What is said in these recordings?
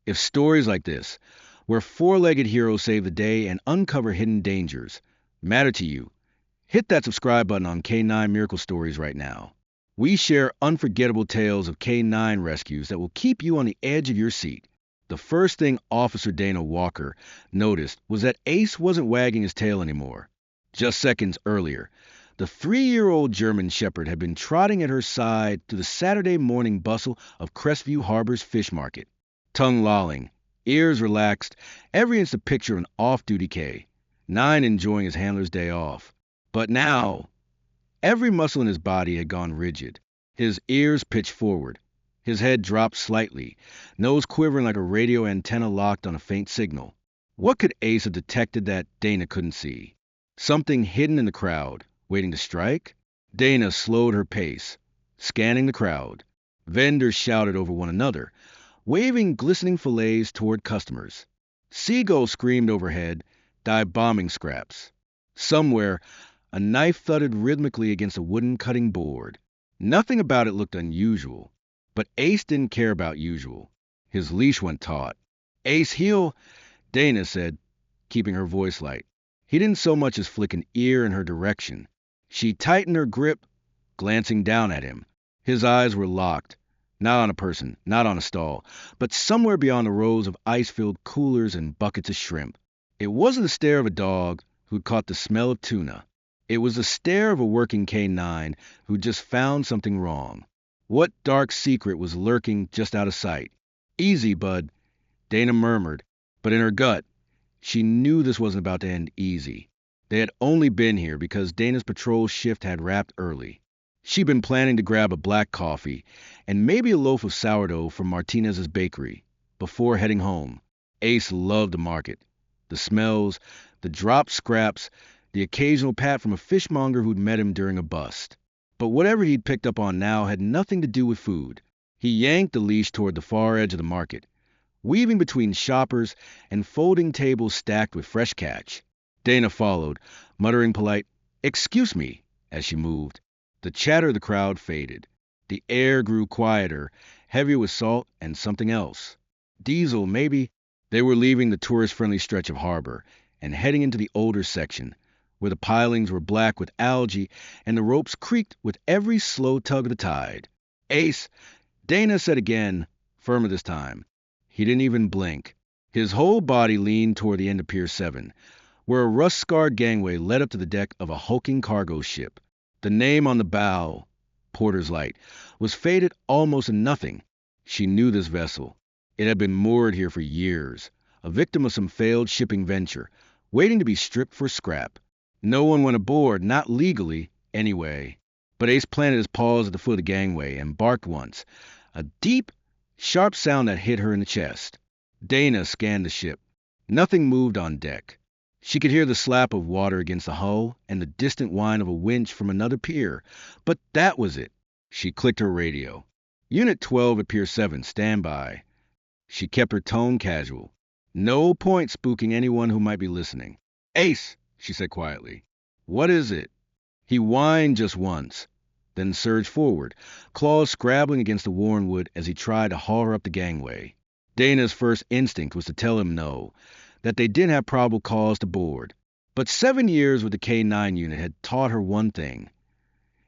If stories like this, where four-legged heroes save the day and uncover hidden dangers, matter to you, hit that subscribe button on K9 Miracle Stories right now. We share unforgettable tales of K9 rescues that will keep you on the edge of your seat. The first thing Officer Dana Walker noticed was that Ace wasn't wagging his tail anymore. Just seconds earlier, the 3-year-old German Shepherd had been trotting at her side through the Saturday morning bustle of Crestview Harbor's fish market. Tongue lolling, ears relaxed, every inch a picture of an off-duty K9 enjoying his handler's day off. But now, every muscle in his body had gone rigid. His ears pitched forward. His head dropped slightly, nose quivering like a radio antenna locked on a faint signal. What could Ace have detected that Dana couldn't see? Something hidden in the crowd, waiting to strike? Dana slowed her pace, scanning the crowd. Vendors shouted over one another, waving glistening fillets toward customers. Seagulls screamed overhead, dive-bombing scraps. Somewhere, a knife thudded rhythmically against a wooden cutting board. Nothing about it looked unusual, but Ace didn't care about usual. His leash went taut. "Ace, heel," Dana said, keeping her voice light. He didn't so much as flick an ear in her direction. She tightened her grip, glancing down at him. His eyes were locked, not on a person, not on a stall, but somewhere beyond the rows of ice-filled coolers and buckets of shrimp. It wasn't the stare of a dog who'd caught the smell of tuna. It was the stare of a working K9 who'd just found something wrong. What dark secret was lurking just out of sight? "Easy, bud," Dana murmured, but in her gut, she knew this wasn't about to end easy. They had only been here because Dana's patrol shift had wrapped early. She'd been planning to grab a black coffee and maybe a loaf of sourdough from Martinez's bakery before heading home. Ace loved the market. The smells, the dropped scraps, the occasional pat from a fishmonger who'd met him during a bust. But whatever he'd picked up on now had nothing to do with food. He yanked the leash toward the far edge of the market, weaving between shoppers and folding tables stacked with fresh catch. Dana followed, muttering polite, "Excuse me," as she moved. The chatter of the crowd faded. The air grew quieter, heavier with salt and something else. Diesel, maybe. They were leaving the tourist-friendly stretch of harbor and heading into the older section, where the pilings were black with algae and the ropes creaked with every slow tug of the tide. "Ace," Dana said again, firmer this time. He didn't even blink. His whole body leaned toward the end of Pier 7, where a rust-scarred gangway led up to the deck of a hulking cargo ship. The name on the bow, Porter's Light, was faded almost to nothing. She knew this vessel. It had been moored here for years, a victim of some failed shipping venture, waiting to be stripped for scrap. No one went aboard, not legally, anyway. But Ace planted his paws at the foot of the gangway and barked once, a deep, sharp sound that hit her in the chest. Dana scanned the ship. Nothing moved on deck. She could hear the slap of water against the hull and the distant whine of a winch from another pier, but that was it. She clicked her radio. "Unit 12 at Pier 7, stand by." She kept her tone casual. No point spooking anyone who might be listening. "Ace," she said quietly. "What is it?" He whined just once, then surged forward, claws scrabbling against the worn wood as he tried to haul her up the gangway. Dana's first instinct was to tell him no, that they didn't have probable cause to board. But 7 years with the K9 unit had taught her one thing.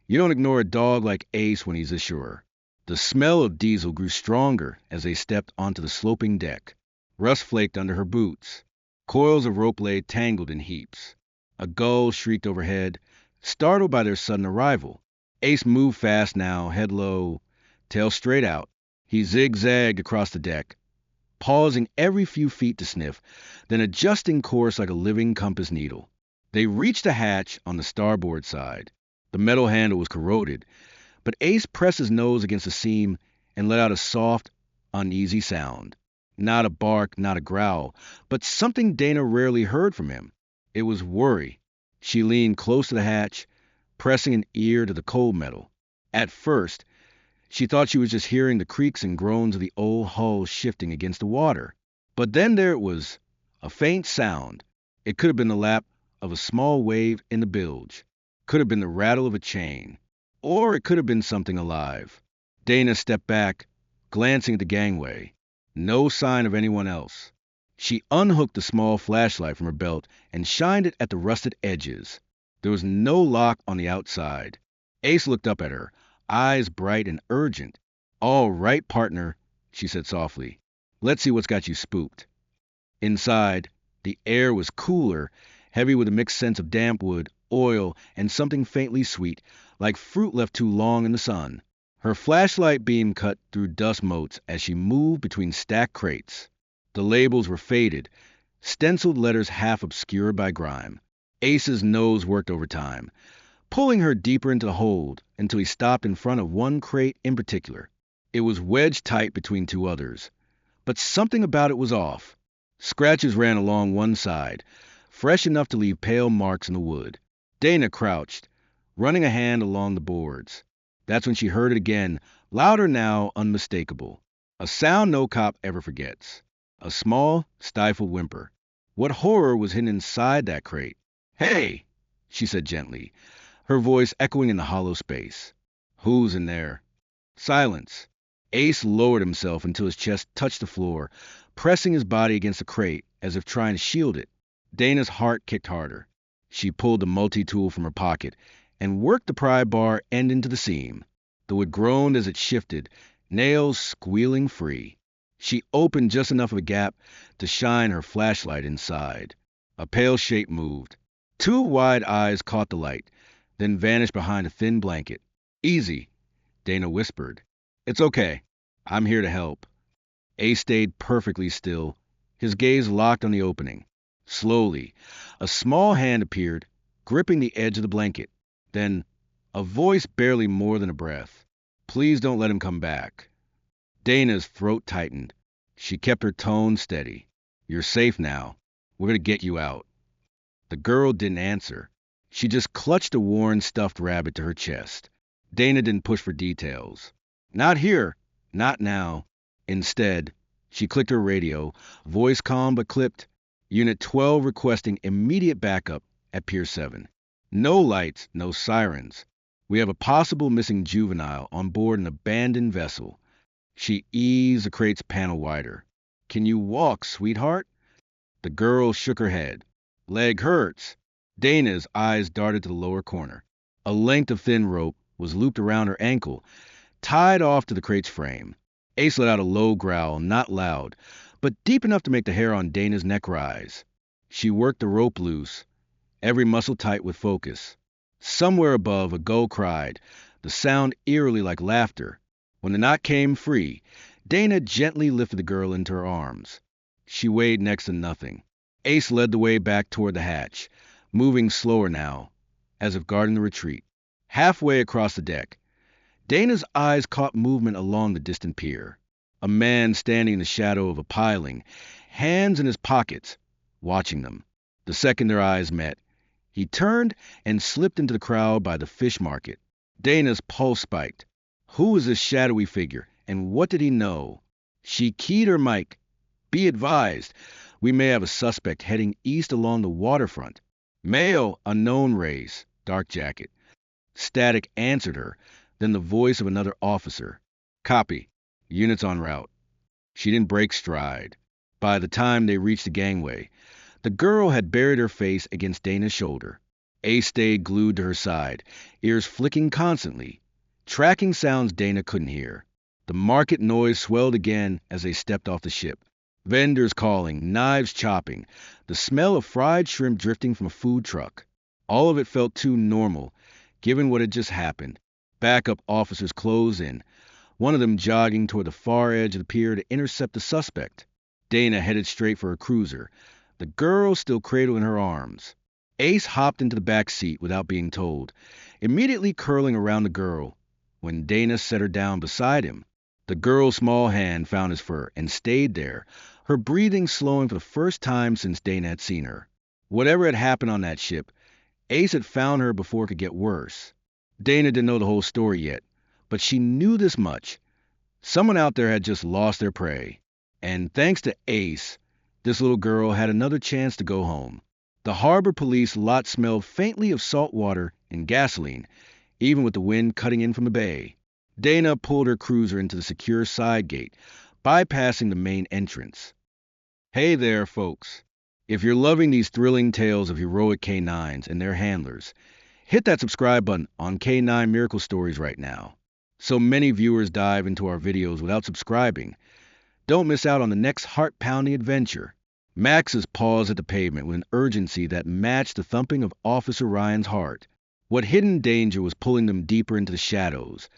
You don't ignore a dog like Ace when he's ashore. The smell of diesel grew stronger as they stepped onto the sloping deck. Rust flaked under her boots. Coils of rope lay tangled in heaps. A gull shrieked overhead, startled by their sudden arrival. Ace moved fast now, head low, tail straight out. He zigzagged across the deck, pausing every few feet to sniff, then adjusting course like a living compass needle. They reached a hatch on the starboard side. The metal handle was corroded, but Ace pressed his nose against the seam and let out a soft, uneasy sound. Not a bark, not a growl, but something Dana rarely heard from him. It was worry. She leaned close to the hatch, pressing an ear to the cold metal. At first, she thought she was just hearing the creaks and groans of the old hull shifting against the water. But then there it was, a faint sound. It could have been the lap of a small wave in the bilge. Could have been the rattle of a chain. Or it could have been something alive. Dana stepped back, glancing at the gangway. No sign of anyone else. She unhooked the small flashlight from her belt and shined it at the rusted edges. There was no lock on the outside. Ace looked up at her, eyes bright and urgent. "All right, partner," she said softly. "Let's see what's got you spooked." Inside, the air was cooler, heavy with a mixed sense of damp wood, oil, and something faintly sweet, like fruit left too long in the sun. Her flashlight beam cut through dust motes as she moved between stacked crates. The labels were faded, stenciled letters half obscured by grime. Ace's nose worked overtime, pulling her deeper into the hold until he stopped in front of one crate in particular. It was wedged tight between two others, but something about it was off. Scratches ran along one side, fresh enough to leave pale marks in the wood. Dana crouched, running a hand along the boards. That's when she heard it again, louder now, unmistakable. A sound no cop ever forgets. A small, stifled whimper. What horror was hidden inside that crate? "Hey!" she said gently, her voice echoing in the hollow space. "Who's in there?" Silence. Ace lowered himself until his chest touched the floor, pressing his body against the crate as if trying to shield it. Dana's heart kicked harder. She pulled the multi-tool from her pocket and worked the pry bar end into the seam. The wood groaned as it shifted, nails squealing free. She opened just enough of a gap to shine her flashlight inside. A pale shape moved. Two wide eyes caught the light, then vanished behind a thin blanket. "Easy," Dana whispered. "It's okay. I'm here to help." Ace stayed perfectly still, his gaze locked on the opening. Slowly, a small hand appeared, gripping the edge of the blanket. Then, a voice barely more than a breath. "Please don't let him come back." Dana's throat tightened. She kept her tone steady. "You're safe now. We're going to get you out." The girl didn't answer. She just clutched a worn stuffed rabbit to her chest. Dana didn't push for details. "Not here. Not now." Instead, she clicked her radio, voice calm but clipped. "Unit 12 requesting immediate backup at Pier 7. No lights, no sirens. We have a possible missing juvenile on board an abandoned vessel." She eased the crate's panel wider. "Can you walk, sweetheart?" The girl shook her head. "Leg hurts." Dana's eyes darted to the lower corner. A length of thin rope was looped around her ankle, tied off to the crate's frame. Ace let out a low growl, not loud, but deep enough to make the hair on Dana's neck rise. She worked the rope loose, every muscle tight with focus. Somewhere above, a gull cried, the sound eerily like laughter. When the knot came free, Dana gently lifted the girl into her arms. She weighed next to nothing. Ace led the way back toward the hatch, moving slower now, as if guarding the retreat. Halfway across the deck, Dana's eyes caught movement along the distant pier. A man standing in the shadow of a piling, hands in his pockets, watching them. The second their eyes met, he turned and slipped into the crowd by the fish market. Dana's pulse spiked. Who was this shadowy figure, and what did he know? She keyed her mic. "Be advised, we may have a suspect heading east along the waterfront. Male, unknown race, dark jacket." Static answered her, then the voice of another officer. "Copy. Units en route." She didn't break stride. By the time they reached the gangway, the girl had buried her face against Dana's shoulder. Ace stayed glued to her side, ears flicking constantly, tracking sounds Dana couldn't hear. The market noise swelled again as they stepped off the ship. Vendors calling, knives chopping, the smell of fried shrimp drifting from a food truck. All of it felt too normal, given what had just happened. Backup officers closed in, one of them jogging toward the far edge of the pier to intercept the suspect. Dana headed straight for her cruiser, the girl still cradled in her arms. Ace hopped into the back seat without being told, immediately curling around the girl. When Dana set her down beside him, the girl's small hand found his fur and stayed there, her breathing slowing for the first time since Dana had seen her. Whatever had happened on that ship, Ace had found her before it could get worse. Dana didn't know the whole story yet, but she knew this much. Someone out there had just lost their prey. And thanks to Ace, this little girl had another chance to go home. The harbor police lot smelled faintly of salt water and gasoline, even with the wind cutting in from the bay. Dana pulled her cruiser into the secure side gate, bypassing the main entrance. Hey there, folks. If you're loving these thrilling tales of heroic canines and their handlers, hit that subscribe button on K9 Miracle Stories right now. So many viewers dive into our videos without subscribing. Don't miss out on the next heart-pounding adventure. Max's paws at the pavement with an urgency that matched the thumping of Officer Ryan's heart. What hidden danger was pulling them deeper into the shadows?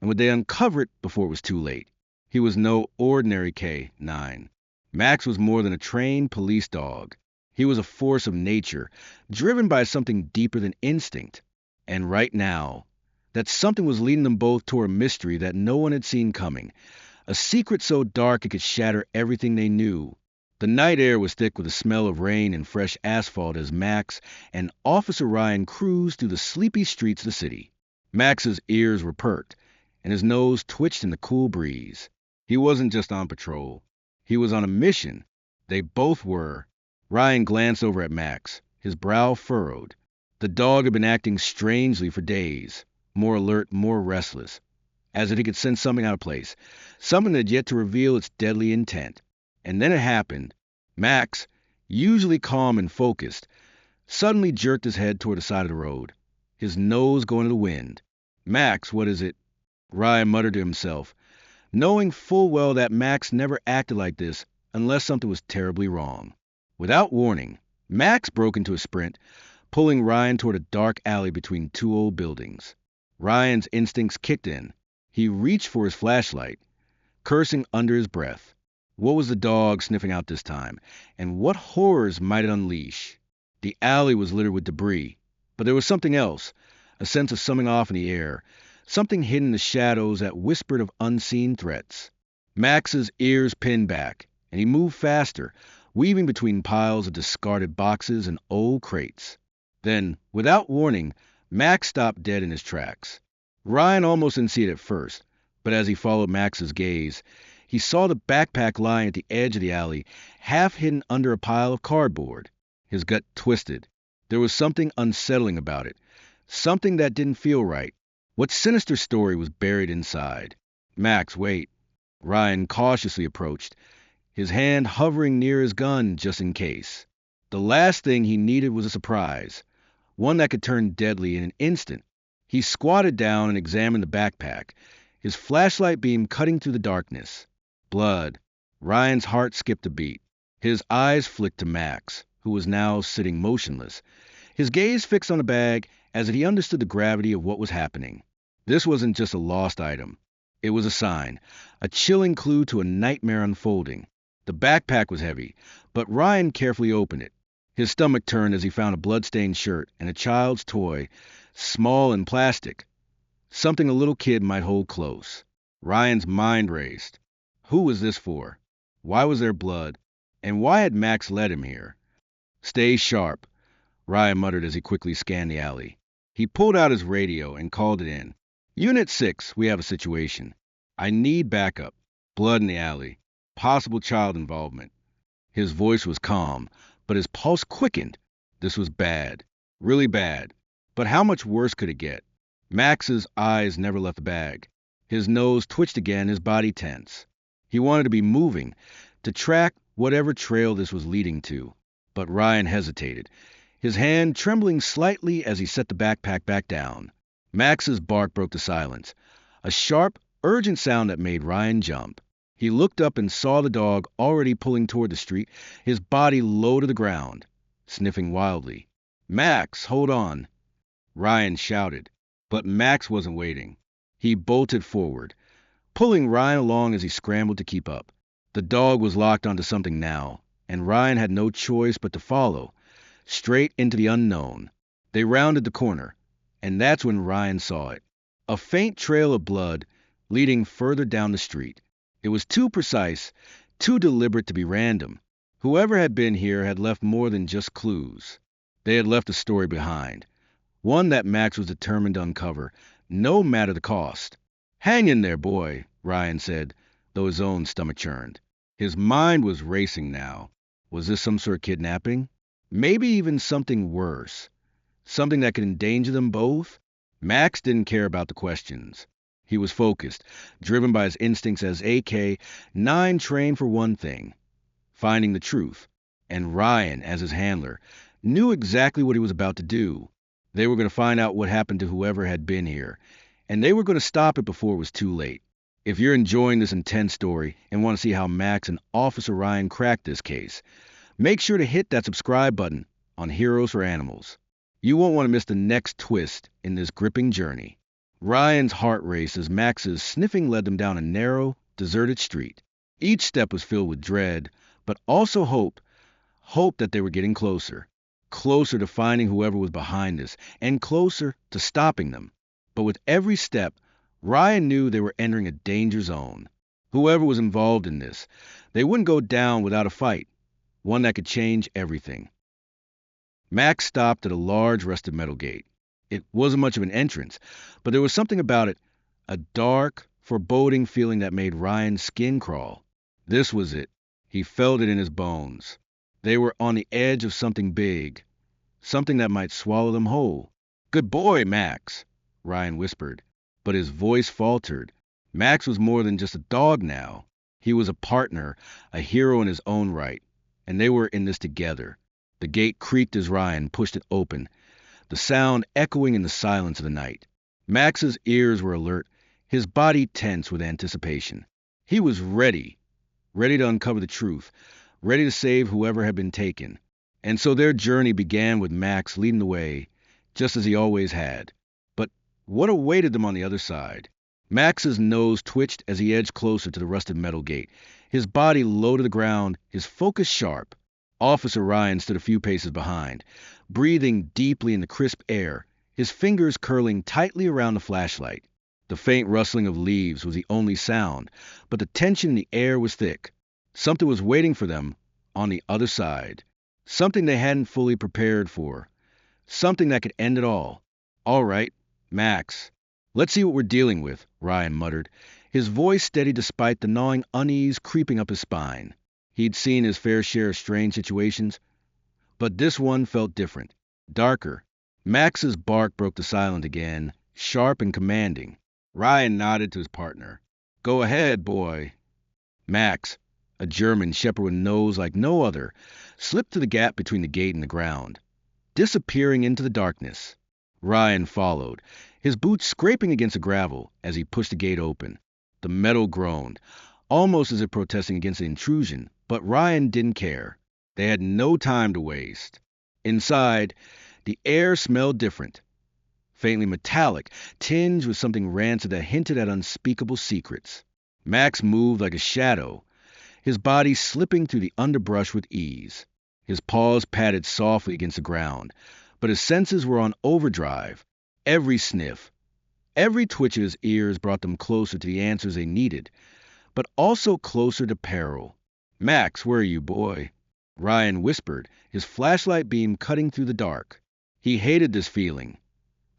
And would they uncover it before it was too late? He was no ordinary K9. Max was more than a trained police dog. He was a force of nature, driven by something deeper than instinct. And right now, that something was leading them both toward a mystery that no one had seen coming, a secret so dark it could shatter everything they knew. The night air was thick with the smell of rain and fresh asphalt as Max and Officer Ryan cruised through the sleepy streets of the city. Max's ears were perked, and his nose twitched in the cool breeze. He wasn't just on patrol. He was on a mission. They both were. Ryan glanced over at Max, his brow furrowed. The dog had been acting strangely for days, more alert, more restless, as if he could sense something out of place, something that had yet to reveal its deadly intent. And then it happened. Max, usually calm and focused, suddenly jerked his head toward the side of the road, his nose going to the wind. Max, what is it? Ryan muttered to himself, knowing full well that Max never acted like this unless something was terribly wrong. Without warning, Max broke into a sprint, pulling Ryan toward a dark alley between two old buildings. Ryan's instincts kicked in. He reached for his flashlight, cursing under his breath. What was the dog sniffing out this time, and what horrors might it unleash? The alley was littered with debris, but there was something else, a sense of something off in the air, something hidden in the shadows that whispered of unseen threats. Max's ears pinned back, and he moved faster, weaving between piles of discarded boxes and old crates. Then, without warning, Max stopped dead in his tracks. Ryan almost didn't see it at first, but as he followed Max's gaze, he saw the backpack lying at the edge of the alley, half hidden under a pile of cardboard. His gut twisted. There was something unsettling about it, something that didn't feel right. What sinister story was buried inside? Max, wait. Ryan cautiously approached, his hand hovering near his gun just in case. The last thing he needed was a surprise, one that could turn deadly in an instant. He squatted down and examined the backpack, his flashlight beam cutting through the darkness. Blood. Ryan's heart skipped a beat. His eyes flicked to Max, who was now sitting motionless, his gaze fixed on the bag as if he understood the gravity of what was happening. This wasn't just a lost item. It was a sign, a chilling clue to a nightmare unfolding. The backpack was heavy, but Ryan carefully opened it. His stomach turned as he found a blood-stained shirt and a child's toy, small and plastic, something a little kid might hold close. Ryan's mind raced. Who was this for? Why was there blood? And why had Max led him here? Stay sharp, Ryan muttered as he quickly scanned the alley. He pulled out his radio and called it in. Unit 6, we have a situation. I need backup. Blood in the alley. Possible child involvement. His voice was calm, but his pulse quickened. This was bad. Really bad. But how much worse could it get? Max's eyes never left the bag. His nose twitched again, his body tense. He wanted to be moving, to track whatever trail this was leading to. But Ryan hesitated, his hand trembling slightly as he set the backpack back down. Max's bark broke the silence, a sharp, urgent sound that made Ryan jump. He looked up and saw the dog already pulling toward the street, his body low to the ground, sniffing wildly. Max, hold on, Ryan shouted. But Max wasn't waiting. He bolted forward, pulling Ryan along as he scrambled to keep up. The dog was locked onto something now, and Ryan had no choice but to follow, straight into the unknown. They rounded the corner, and that's when Ryan saw it. A faint trail of blood leading further down the street. It was too precise, too deliberate to be random. Whoever had been here had left more than just clues. They had left a story behind, one that Max was determined to uncover, no matter the cost. Hang in there, boy, Ryan said, though his own stomach churned. His mind was racing now. Was this some sort of kidnapping? Maybe even something worse. Something that could endanger them both? Max didn't care about the questions. He was focused, driven by his instincts as AK-9 trained for one thing, finding the truth. And Ryan, as his handler, knew exactly what he was about to do. They were going to find out what happened to whoever had been here, and they were going to stop it before it was too late. If you're enjoying this intense story and want to see how Max and Officer Ryan cracked this case, make sure to hit that subscribe button on Heroes for Animals. You won't want to miss the next twist in this gripping journey. Ryan's heart raced as Max's sniffing led them down a narrow, deserted street. Each step was filled with dread, but also hope that they were getting closer. Closer to finding whoever was behind this, and closer to stopping them. But with every step, Ryan knew they were entering a danger zone. Whoever was involved in this, they wouldn't go down without a fight, one that could change everything. Max stopped at a large rusted metal gate. It wasn't much of an entrance, but there was something about it, a dark, foreboding feeling that made Ryan's skin crawl. This was it. He felt it in his bones. They were on the edge of something big, something that might swallow them whole. "Good boy, Max," Ryan whispered, but his voice faltered. Max was more than just a dog now. He was a partner, a hero in his own right, and they were in this together. The gate creaked as Ryan pushed it open, the sound echoing in the silence of the night. Max's ears were alert, his body tense with anticipation. He was ready to uncover the truth, ready to save whoever had been taken. And so their journey began with Max leading the way, just as he always had. But what awaited them on the other side? Max's nose twitched as he edged closer to the rusted metal gate, his body low to the ground, his focus sharp. Officer Ryan stood a few paces behind, breathing deeply in the crisp air, his fingers curling tightly around the flashlight. The faint rustling of leaves was the only sound, but the tension in the air was thick. Something was waiting for them on the other side. Something they hadn't fully prepared for. Something that could end it all. "All right, Max, let's see what we're dealing with," Ryan muttered, his voice steady despite the gnawing unease creeping up his spine. He'd seen his fair share of strange situations, but this one felt different, darker. Max's bark broke the silence again, sharp and commanding. Ryan nodded to his partner. "Go ahead, boy." Max, a German shepherd with a nose like no other, slipped through the gap between the gate and the ground, disappearing into the darkness. Ryan followed, his boots scraping against the gravel as he pushed the gate open. The metal groaned, almost as if protesting against the intrusion, but Ryan didn't care. They had no time to waste. Inside, the air smelled different, faintly metallic, tinged with something rancid that hinted at unspeakable secrets. Max moved like a shadow, his body slipping through the underbrush with ease. His paws patted softly against the ground, but his senses were on overdrive. Every sniff, every twitch of his ears brought them closer to the answers they needed, but also closer to peril. "Max, where are you, boy?" Ryan whispered, his flashlight beam cutting through the dark. He hated this feeling,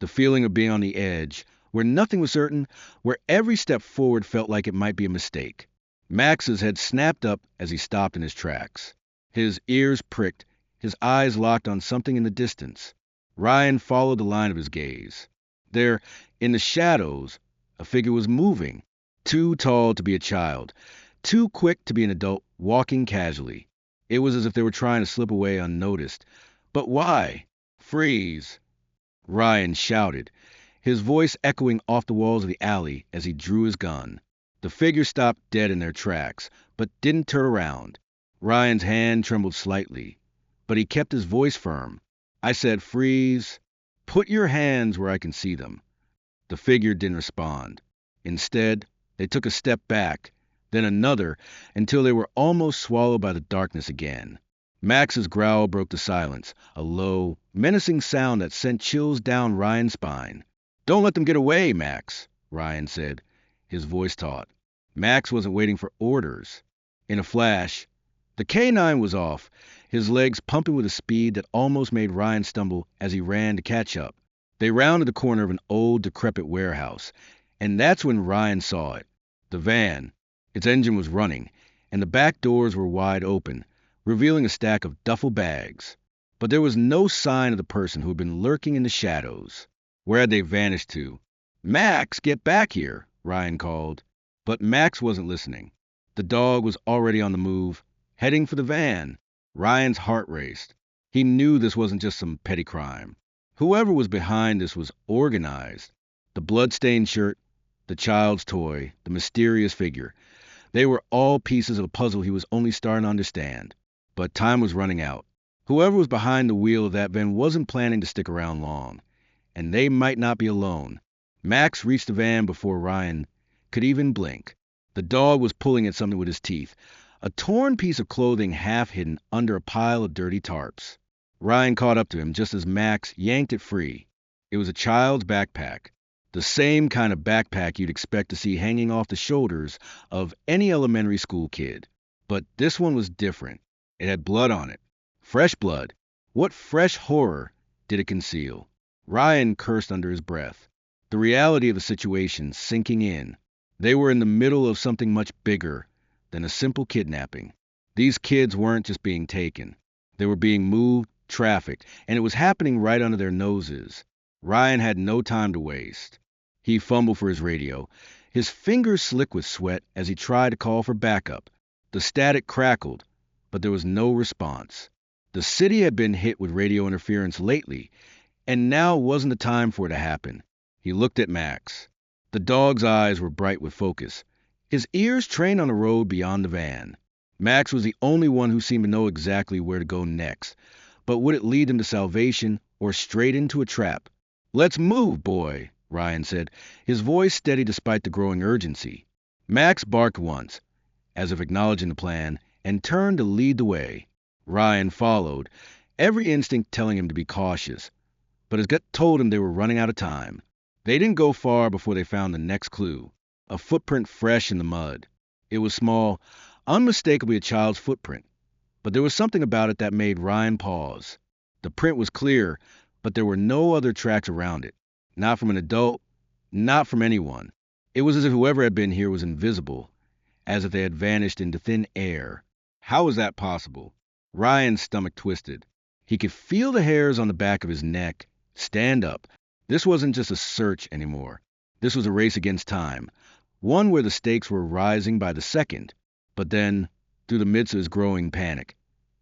the feeling of being on the edge, where nothing was certain, where every step forward felt like it might be a mistake. Max's head snapped up as he stopped in his tracks. His ears pricked, his eyes locked on something in the distance. Ryan followed the line of his gaze. There, in the shadows, a figure was moving, too tall to be a child, too quick to be an adult, walking casually. It was as if they were trying to slip away unnoticed. But why? "Freeze!" Ryan shouted, his voice echoing off the walls of the alley as he drew his gun. The figure stopped dead in their tracks, but didn't turn around. Ryan's hand trembled slightly, but he kept his voice firm. "I said freeze. Put your hands where I can see them." The figure didn't respond. Instead, they took a step back, then another, until they were almost swallowed by the darkness again. Max's growl broke the silence, a low, menacing sound that sent chills down Ryan's spine. "Don't let them get away, Max," Ryan said, his voice taut. Max wasn't waiting for orders. In a flash, the K9 was off, his legs pumping with a speed that almost made Ryan stumble as he ran to catch up. They rounded the corner of an old, decrepit warehouse, and that's when Ryan saw it. The van. Its engine was running, and the back doors were wide open, revealing a stack of duffel bags. But there was no sign of the person who had been lurking in the shadows. Where had they vanished to? "Max, get back here!" Ryan called. But Max wasn't listening. The dog was already on the move, heading for the van. Ryan's heart raced. He knew this wasn't just some petty crime. Whoever was behind this was organized. The blood-stained shirt, the child's toy, the mysterious figure. They were all pieces of a puzzle he was only starting to understand. But time was running out. Whoever was behind the wheel of that van wasn't planning to stick around long. And they might not be alone. Max reached the van before Ryan could even blink. The dog was pulling at something with his teeth, a torn piece of clothing half hidden under a pile of dirty tarps. Ryan caught up to him just as Max yanked it free. It was a child's backpack, the same kind of backpack you'd expect to see hanging off the shoulders of any elementary school kid. But this one was different. It had blood on it. Fresh blood. What fresh horror did it conceal? Ryan cursed under his breath. The reality of the situation sinking in. They were in the middle of something much bigger than a simple kidnapping. These kids weren't just being taken. They were being moved, trafficked, and it was happening right under their noses. Ryan had no time to waste. He fumbled for his radio, his fingers slick with sweat as he tried to call for backup. The static crackled, but there was no response. The city had been hit with radio interference lately, and now wasn't the time for it to happen. He looked at Max. The dog's eyes were bright with focus, his ears trained on the road beyond the van. Max was the only one who seemed to know exactly where to go next, but would it lead them to salvation or straight into a trap? "Let's move, boy," Ryan said, his voice steady despite the growing urgency. Max barked once, as if acknowledging the plan, and turned to lead the way. Ryan followed, every instinct telling him to be cautious, but his gut told him they were running out of time. They didn't go far before they found the next clue, a footprint fresh in the mud. It was small, unmistakably a child's footprint, but there was something about it that made Ryan pause. The print was clear, but there were no other tracks around it. Not from an adult, not from anyone. It was as if whoever had been here was invisible, as if they had vanished into thin air. How was that possible? Ryan's stomach twisted. He could feel the hairs on the back of his neck stand up. This wasn't just a search anymore. This was a race against time, one where the stakes were rising by the second. But then, through the midst of his growing panic,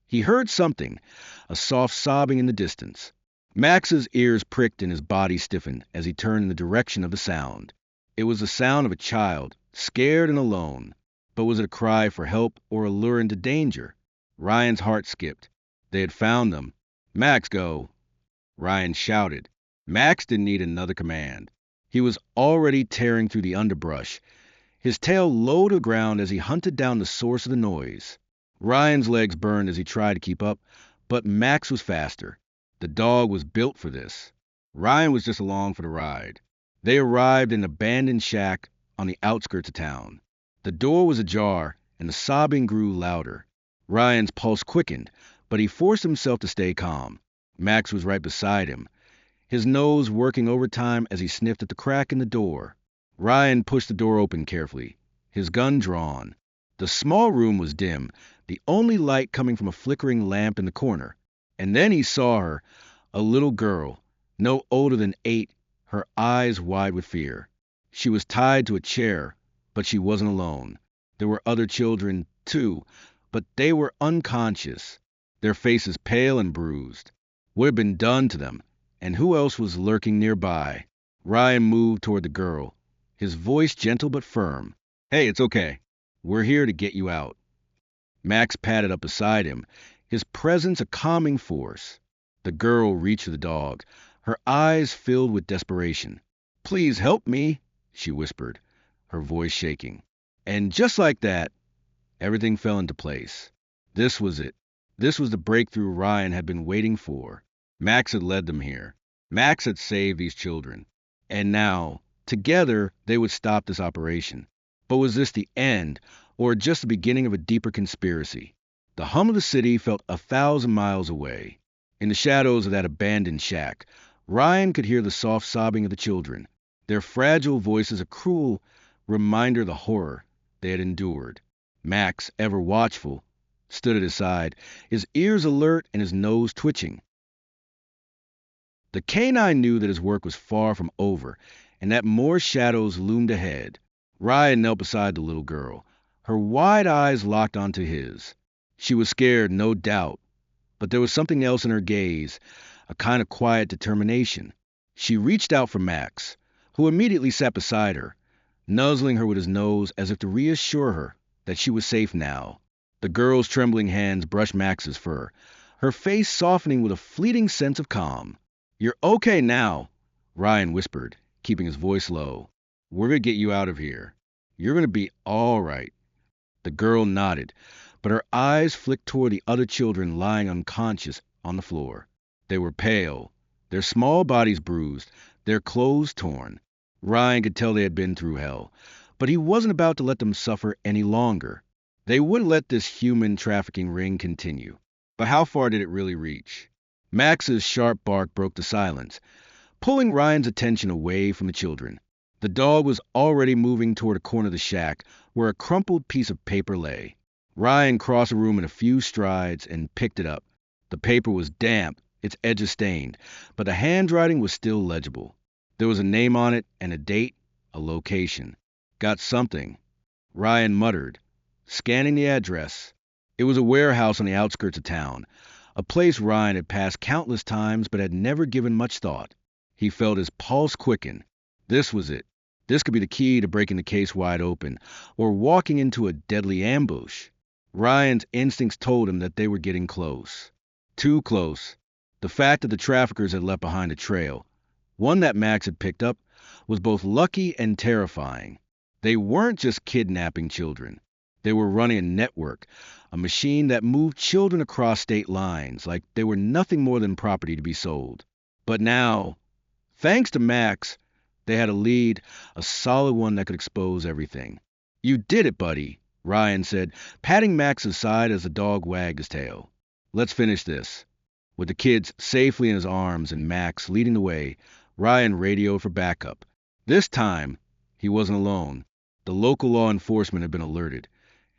he heard something, a soft sobbing in the distance. Max's ears pricked and his body stiffened as he turned in the direction of the sound. It was the sound of a child, scared and alone. But was it a cry for help or a lure into danger? Ryan's heart skipped. They had found them. "Max, go!" Ryan shouted. Max didn't need another command. He was already tearing through the underbrush, his tail low to the ground as he hunted down the source of the noise. Ryan's legs burned as he tried to keep up, but Max was faster. The dog was built for this. Ryan was just along for the ride. They arrived in an abandoned shack on the outskirts of town. The door was ajar, and the sobbing grew louder. Ryan's pulse quickened, but he forced himself to stay calm. Max was right beside him, his nose working overtime as he sniffed at the crack in the door. Ryan pushed the door open carefully, his gun drawn. The small room was dim, the only light coming from a flickering lamp in the corner. And then he saw her, a little girl, no older than 8, her eyes wide with fear. She was tied to a chair, but she wasn't alone. There were other children, too, but they were unconscious, their faces pale and bruised. What had been done to them, and who else was lurking nearby? Ryan moved toward the girl, his voice gentle but firm. "Hey, it's okay. We're here to get you out." Max padded up beside him, his presence a calming force. The girl reached for the dog, her eyes filled with desperation. "Please help me," she whispered, her voice shaking. And just like that, everything fell into place. This was it. This was the breakthrough Ryan had been waiting for. Max had led them here. Max had saved these children. And now, together, they would stop this operation. But was this the end, or just the beginning of a deeper conspiracy? The hum of the city felt 1,000 miles away. In the shadows of that abandoned shack, Ryan could hear the soft sobbing of the children, their fragile voices a cruel reminder of the horror they had endured. Max, ever watchful, stood at his side, his ears alert and his nose twitching. The canine knew that his work was far from over, and that more shadows loomed ahead. Ryan knelt beside the little girl, her wide eyes locked onto his. She was scared, no doubt, but there was something else in her gaze, a kind of quiet determination. She reached out for Max, who immediately sat beside her, nuzzling her with his nose as if to reassure her that she was safe now. The girl's trembling hands brushed Max's fur, her face softening with a fleeting sense of calm. "You're okay now," Ryan whispered, keeping his voice low. "We're going to get you out of here. You're going to be all right." The girl nodded, but her eyes flicked toward the other children lying unconscious on the floor. They were pale, their small bodies bruised, their clothes torn. Ryan could tell they had been through hell, but he wasn't about to let them suffer any longer. They wouldn't let this human trafficking ring continue. But how far did it really reach? Max's sharp bark broke the silence, pulling Ryan's attention away from the children. The dog was already moving toward a corner of the shack where a crumpled piece of paper lay. Ryan crossed the room in a few strides and picked it up. The paper was damp, its edges stained, but the handwriting was still legible. There was a name on it and a date, a location. "Got something," Ryan muttered, scanning the address. It was a warehouse on the outskirts of town, a place Ryan had passed countless times but had never given much thought. He felt his pulse quicken. This was it. This could be the key to breaking the case wide open, or walking into a deadly ambush. Ryan's instincts told him that they were getting close. Too close. The fact that the traffickers had left behind a trail, one that Max had picked up, was both lucky and terrifying. They weren't just kidnapping children. They were running a network, a machine that moved children across state lines like they were nothing more than property to be sold. But now, thanks to Max, they had a lead, a solid one that could expose everything. "You did it, buddy," Ryan said, patting Max aside as the dog wagged his tail. "Let's finish this." With the kids safely in his arms and Max leading the way, Ryan radioed for backup. This time, he wasn't alone. The local law enforcement had been alerted,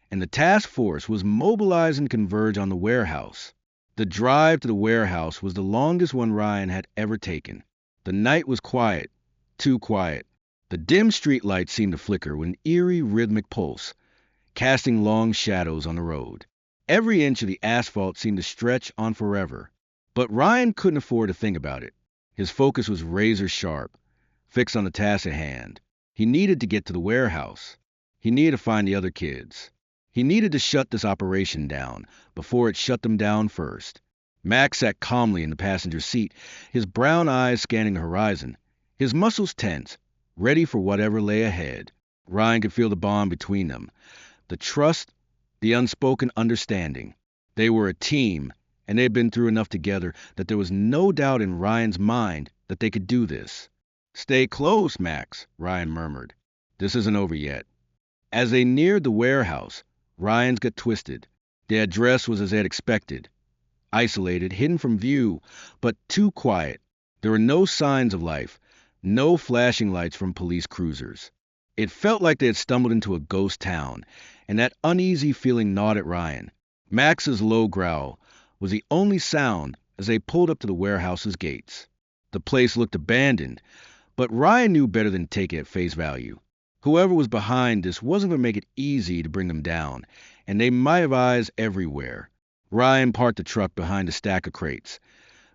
and the task force was mobilizing to converge on the warehouse. The drive to the warehouse was the longest one Ryan had ever taken. The night was quiet, too quiet. The dim street lights seemed to flicker with an eerie rhythmic pulse, casting long shadows on the road. Every inch of the asphalt seemed to stretch on forever. But Ryan couldn't afford to think about it. His focus was razor sharp, fixed on the task at hand. He needed to get to the warehouse. He needed to find the other kids. He needed to shut this operation down before it shut them down first. Max sat calmly in the passenger seat, his brown eyes scanning the horizon, his muscles tense, ready for whatever lay ahead. Ryan could feel the bond between them, the trust, the unspoken understanding. They were a team, and they had been through enough together that there was no doubt in Ryan's mind that they could do this. "Stay close, Max," Ryan murmured. "This isn't over yet." As they neared the warehouse, Ryan's got twisted. The address was as they had expected. Isolated, hidden from view, but too quiet. There were no signs of life, no flashing lights from police cruisers. It felt like they had stumbled into a ghost town, and that uneasy feeling gnawed at Ryan. Max's low growl was the only sound as they pulled up to the warehouse's gates. The place looked abandoned, but Ryan knew better than to take it at face value. Whoever was behind this wasn't going to make it easy to bring them down, and they might have eyes everywhere. Ryan parked the truck behind a stack of crates,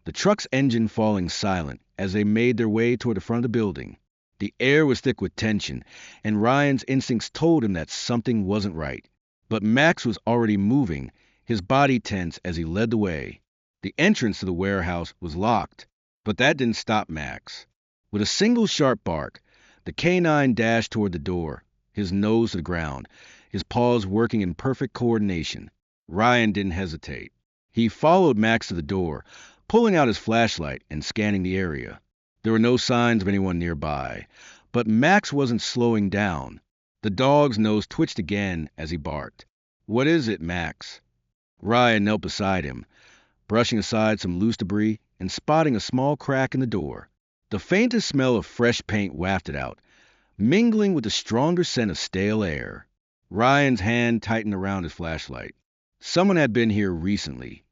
the truck's engine falling silent as they made their way toward the front of the building. The air was thick with tension, and Ryan's instincts told him that something wasn't right. But Max was already moving, his body tense as he led the way. The entrance to the warehouse was locked, but that didn't stop Max. With a single sharp bark, the canine dashed toward the door, his nose to the ground, his paws working in perfect coordination. Ryan didn't hesitate. He followed Max to the door, pulling out his flashlight and scanning the area. There were no signs of anyone nearby, but Max wasn't slowing down. The dog's nose twitched again as he barked. "What is it, Max?" Ryan knelt beside him, brushing aside some loose debris and spotting a small crack in the door. The faintest smell of fresh paint wafted out, mingling with the stronger scent of stale air. Ryan's hand tightened around his flashlight. Someone had been here recently,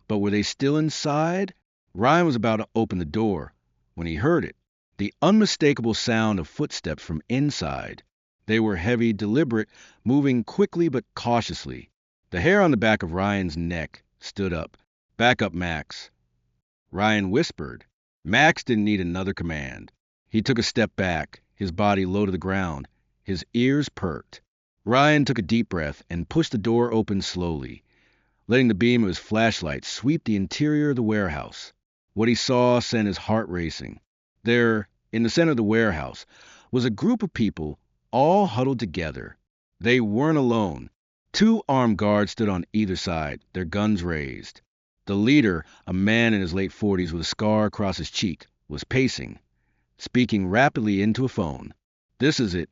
but were they still inside? Ryan was about to open the door when he heard it, the unmistakable sound of footsteps from inside. They were heavy, deliberate, moving quickly but cautiously. The hair on the back of Ryan's neck stood up. "Back up, Max." Ryan whispered. Max didn't need another command. He took a step back, his body low to the ground, his ears perked. Ryan took a deep breath and pushed the door open slowly, letting the beam of his flashlight sweep the interior of the warehouse. What he saw sent his heart racing. There, in the center of the warehouse, was a group of people, all huddled together. They weren't alone. Two armed guards stood on either side, their guns raised. The leader, a man in his late 40s with a scar across his cheek, was pacing, speaking rapidly into a phone. "This is it,"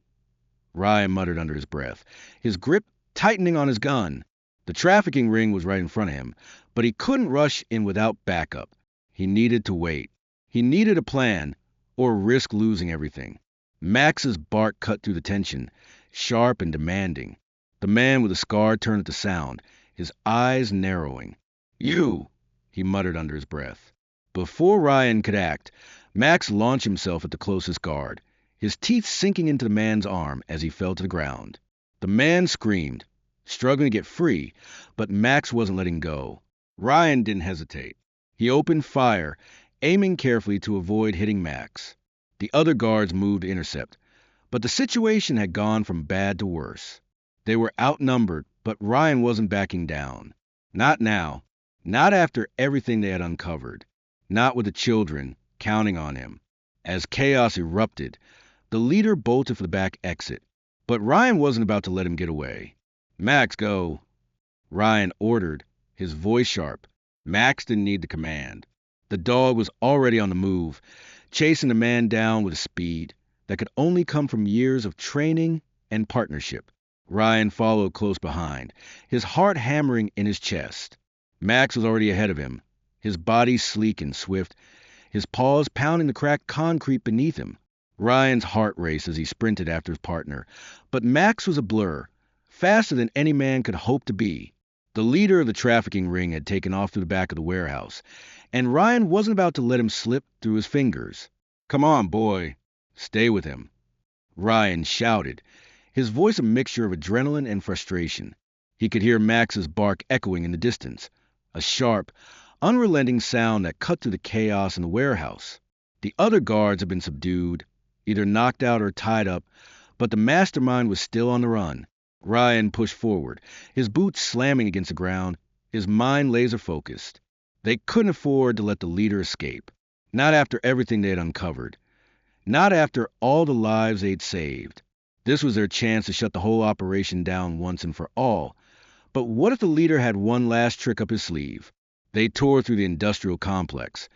Ryan muttered under his breath, his grip tightening on his gun. The trafficking ring was right in front of him, but he couldn't rush in without backup. He needed to wait. He needed a plan, or risk losing everything. Max's bark cut through the tension, sharp and demanding. The man with the scar turned at the sound, his eyes narrowing. "You!" he muttered under his breath. Before Ryan could act, Max launched himself at the closest guard, his teeth sinking into the man's arm as he fell to the ground. The man screamed, struggling to get free, but Max wasn't letting go. Ryan didn't hesitate. He opened fire, aiming carefully to avoid hitting Max. The other guards moved to intercept, but the situation had gone from bad to worse. They were outnumbered, but Ryan wasn't backing down. Not now. Not after everything they had uncovered. Not with the children counting on him. As chaos erupted, the leader bolted for the back exit. But Ryan wasn't about to let him get away. "Max, go," Ryan ordered, his voice sharp. Max didn't need the command. The dog was already on the move, chasing the man down with a speed that could only come from years of training and partnership. Ryan followed close behind, his heart hammering in his chest. Max was already ahead of him, his body sleek and swift, his paws pounding the cracked concrete beneath him. Ryan's heart raced as he sprinted after his partner, but Max was a blur, faster than any man could hope to be. The leader of the trafficking ring had taken off through the back of the warehouse, and Ryan wasn't about to let him slip through his fingers. "Come on, boy. Stay with him," Ryan shouted, his voice a mixture of adrenaline and frustration. He could hear Max's bark echoing in the distance, a sharp, unrelenting sound that cut through the chaos in the warehouse. The other guards had been subdued, either knocked out or tied up, but the mastermind was still on the run. Ryan pushed forward, his boots slamming against the ground, his mind laser-focused. They couldn't afford to let the leader escape. Not after everything they had uncovered. Not after all the lives they'd saved. This was their chance to shut the whole operation down once and for all. But what if the leader had one last trick up his sleeve? They tore through the industrial complex,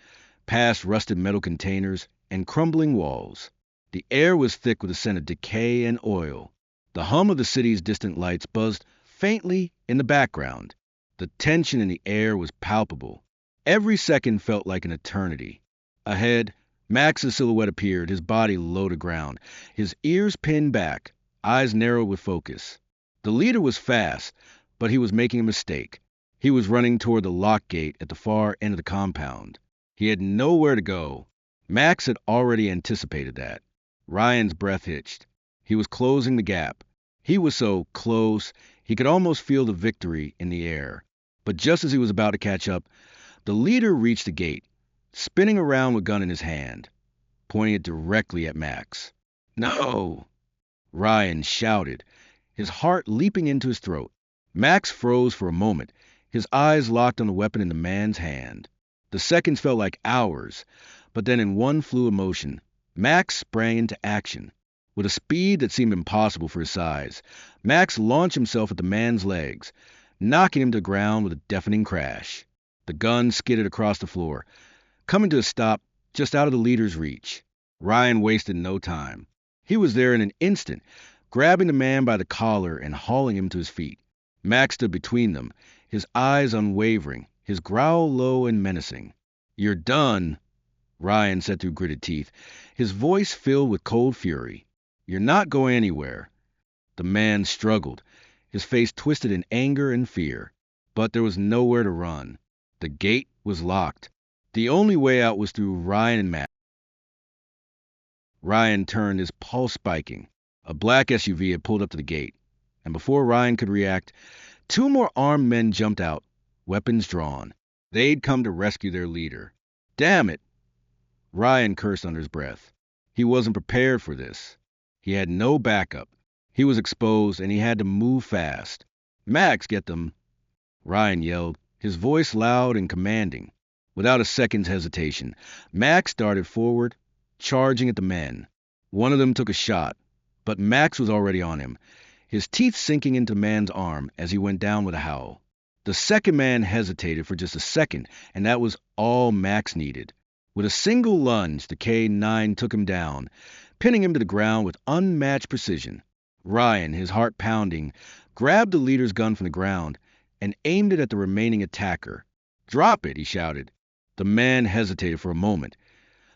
past rusted metal containers and crumbling walls. The air was thick with the scent of decay and oil. The hum of the city's distant lights buzzed faintly in the background. The tension in the air was palpable. Every second felt like an eternity. Ahead, Max's silhouette appeared, his body low to ground, his ears pinned back, eyes narrowed with focus. The leader was fast, but he was making a mistake. He was running toward the lock gate at the far end of the compound. He had nowhere to go. Max had already anticipated that. Ryan's breath hitched. He was closing the gap. He was so close, he could almost feel the victory in the air. But just as he was about to catch up, the leader reached the gate, spinning around with gun in his hand, pointing it directly at Max. "No!" Ryan shouted, his heart leaping into his throat. Max froze for a moment, his eyes locked on the weapon in the man's hand. The seconds felt like hours, but then in one fluid motion, Max sprang into action. With a speed that seemed impossible for his size, Max launched himself at the man's legs, knocking him to the ground with a deafening crash. The gun skidded across the floor, coming to a stop just out of the leader's reach. Ryan wasted no time. He was there in an instant, grabbing the man by the collar and hauling him to his feet. Max stood between them, his eyes unwavering, his growl low and menacing. "You're done," Ryan said through gritted teeth, his voice filled with cold fury. "You're not going anywhere." The man struggled, his face twisted in anger and fear. But there was nowhere to run. The gate was locked. The only way out was through Ryan and Max. Ryan turned, his pulse spiking. A black SUV had pulled up to the gate, and before Ryan could react, two more armed men jumped out, weapons drawn. They'd come to rescue their leader. Damn it! Ryan cursed under his breath. He wasn't prepared for this. He had no backup. He was exposed, and he had to move fast. "Max, get them!" Ryan yelled, his voice loud and commanding. Without a second's hesitation, Max darted forward, charging at the men. One of them took a shot, but Max was already on him, his teeth sinking into the man's arm as he went down with a howl. The second man hesitated for just a second, and that was all Max needed. With a single lunge, the K-9 took him down, pinning him to the ground with unmatched precision. Ryan, his heart pounding, grabbed the leader's gun from the ground and aimed it at the remaining attacker. "Drop it!" he shouted. The man hesitated for a moment,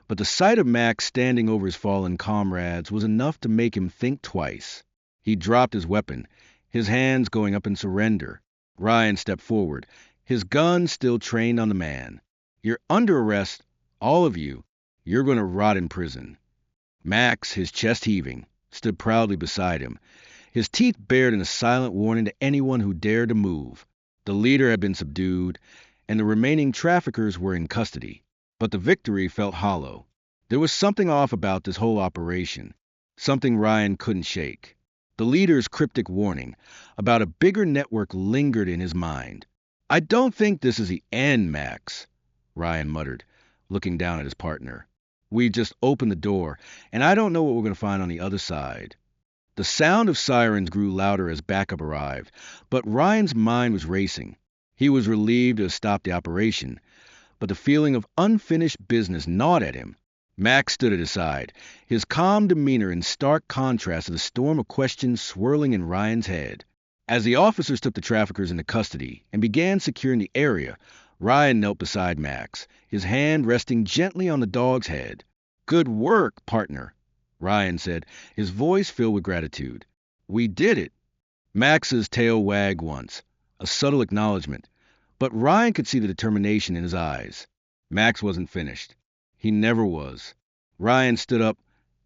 but the sight of Max standing over his fallen comrades was enough to make him think twice. He dropped his weapon, his hands going up in surrender. Ryan stepped forward, his gun still trained on the man. "You're under arrest, all of you. You're going to rot in prison." Max, his chest heaving, stood proudly beside him, his teeth bared in a silent warning to anyone who dared to move. The leader had been subdued, and the remaining traffickers were in custody. But the victory felt hollow. There was something off about this whole operation, something Ryan couldn't shake. The leader's cryptic warning about a bigger network lingered in his mind. "I don't think this is the end, Max," Ryan muttered, looking down at his partner. "We just opened the door, and I don't know what we're going to find on the other side." The sound of sirens grew louder as backup arrived, but Ryan's mind was racing. He was relieved to have stopped the operation, but the feeling of unfinished business gnawed at him. Max stood at his side, his calm demeanor in stark contrast to the storm of questions swirling in Ryan's head. As the officers took the traffickers into custody and began securing the area, Ryan knelt beside Max, his hand resting gently on the dog's head. "Good work, partner," Ryan said, his voice filled with gratitude. "We did it." Max's tail wagged once, a subtle acknowledgement, but Ryan could see the determination in his eyes. Max wasn't finished. He never was. Ryan stood up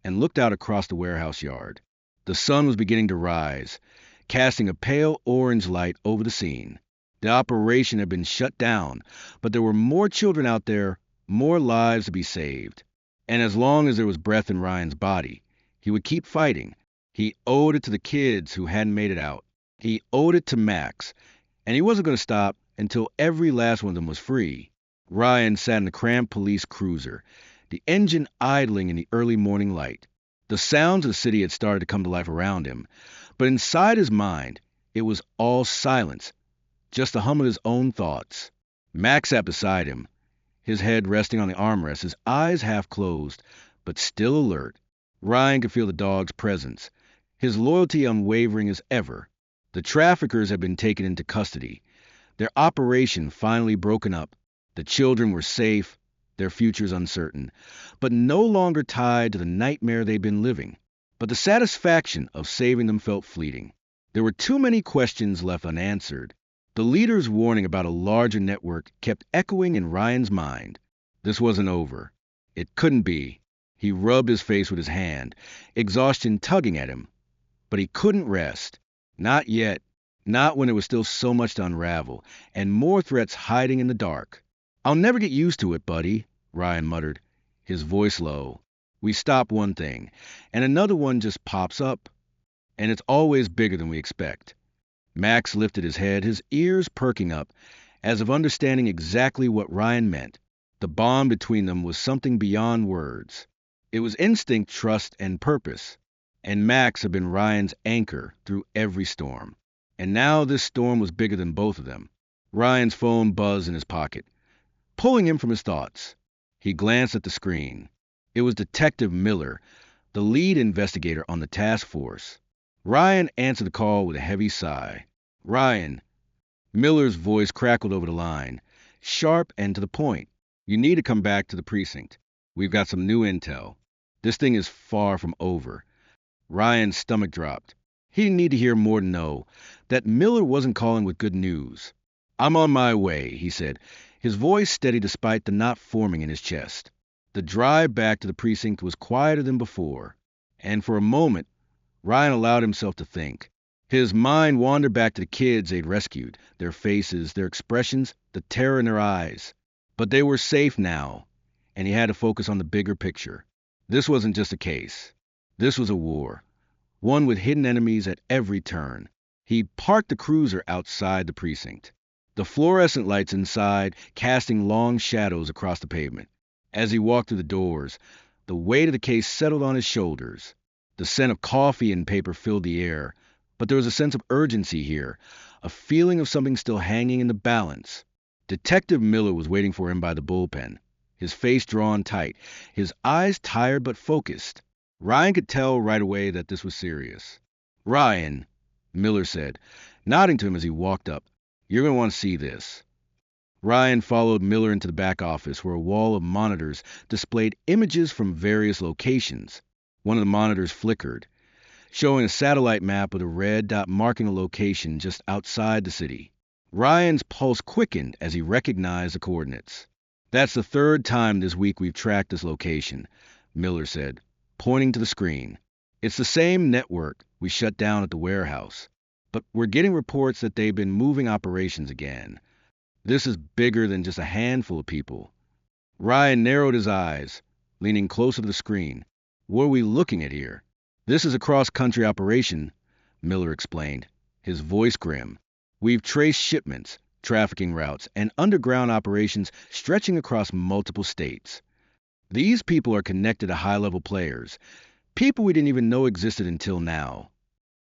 and looked out across the warehouse yard. The sun was beginning to rise, casting a pale orange light over the scene. The operation had been shut down, but there were more children out there, more lives to be saved. And as long as there was breath in Ryan's body, he would keep fighting. He owed it to the kids who hadn't made it out. He owed it to Max, and he wasn't going to stop until every last one of them was free. Ryan sat in the cramped police cruiser, the engine idling in the early morning light. The sounds of the city had started to come to life around him, but inside his mind, it was all silence, just the hum of his own thoughts. Max sat beside him, his head resting on the armrest, his eyes half closed, but still alert. Ryan could feel the dog's presence, his loyalty unwavering as ever. The traffickers had been taken into custody, their operation finally broken up. The children were safe, their futures uncertain, but no longer tied to the nightmare they'd been living. But the satisfaction of saving them felt fleeting. There were too many questions left unanswered. The leader's warning about a larger network kept echoing in Ryan's mind. This wasn't over. It couldn't be. He rubbed his face with his hand, exhaustion tugging at him. But he couldn't rest. Not yet. Not when there was still so much to unravel, and more threats hiding in the dark. "I'll never get used to it, buddy," Ryan muttered, his voice low. "We stop one thing, and another one just pops up. And it's always bigger than we expect." Max lifted his head, his ears perking up, as if understanding exactly what Ryan meant. The bond between them was something beyond words. It was instinct, trust, and purpose. And Max had been Ryan's anchor through every storm. And now this storm was bigger than both of them. Ryan's phone buzzed in his pocket, pulling him from his thoughts. He glanced at the screen. It was Detective Miller, the lead investigator on the task force. Ryan answered the call with a heavy sigh. "Ryan." Miller's voice crackled over the line, sharp and to the point. "You need to come back to the precinct. We've got some new intel. This thing is far from over." Ryan's stomach dropped. He didn't need to hear more to know that Miller wasn't calling with good news. "I'm on my way," he said, his voice steady despite the knot forming in his chest. The drive back to the precinct was quieter than before, and for a moment, Ryan allowed himself to think. His mind wandered back to the kids they'd rescued, their faces, their expressions, the terror in their eyes. But they were safe now, and he had to focus on the bigger picture. This wasn't just a case. This was a war, one with hidden enemies at every turn. He parked the cruiser outside the precinct, the fluorescent lights inside casting long shadows across the pavement. As he walked through the doors, the weight of the case settled on his shoulders. The scent of coffee and paper filled the air, but there was a sense of urgency here, a feeling of something still hanging in the balance. Detective Miller was waiting for him by the bullpen, his face drawn tight, his eyes tired but focused. Ryan could tell right away that this was serious. "Ryan," Miller said, nodding to him as he walked up, "you're going to want to see this." Ryan followed Miller into the back office where a wall of monitors displayed images from various locations. One of the monitors flickered, showing a satellite map with a red dot marking a location just outside the city. Ryan's pulse quickened as he recognized the coordinates. "That's the third time this week we've tracked this location," Miller said, pointing to the screen. "It's the same network we shut down at the warehouse, but we're getting reports that they've been moving operations again. This is bigger than just a handful of people." Ryan narrowed his eyes, leaning closer to the screen. "What are we looking at here?" "This is a cross-country operation," Miller explained, his voice grim. "We've traced shipments, trafficking routes, and underground operations stretching across multiple states. These people are connected to high-level players, people we didn't even know existed until now."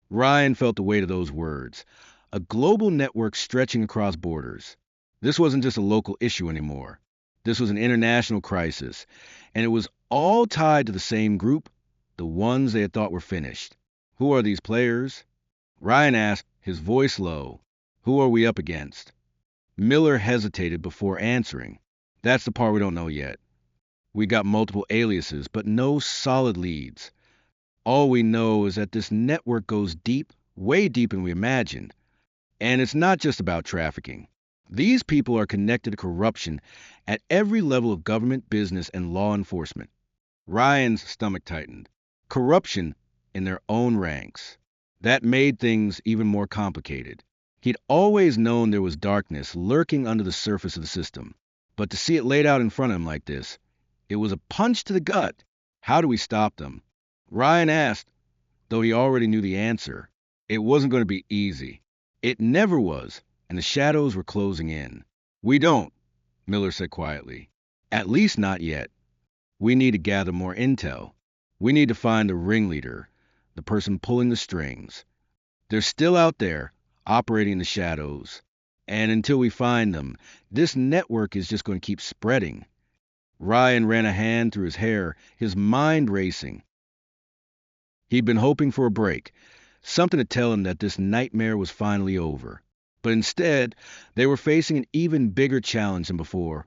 Ryan felt the weight of those words. A global network stretching across borders. This wasn't just a local issue anymore. This was an international crisis, and it was all tied to the same group, the ones they had thought were finished. "Who are these players?" Ryan asked, his voice low. "Who are we up against?" Miller hesitated before answering. "That's the part we don't know yet. We got multiple aliases, but no solid leads. All we know is that this network goes deep, way deeper than we imagined. And it's not just about trafficking. These people are connected to corruption at every level of government, business, and law enforcement." Ryan's stomach tightened. Corruption in their own ranks. That made things even more complicated. He'd always known there was darkness lurking under the surface of the system. But to see it laid out in front of him like this, it was a punch to the gut. How do we stop them? Ryan asked, though he already knew the answer. It wasn't going to be easy. It never was, and the shadows were closing in. "We don't," Miller said quietly. "At least not yet. We need to gather more intel. We need to find the ringleader, the person pulling the strings. They're still out there, operating in the shadows. And until we find them, this network is just going to keep spreading." Ryan ran a hand through his hair, his mind racing. He'd been hoping for a break, something to tell him that this nightmare was finally over. But instead, they were facing an even bigger challenge than before,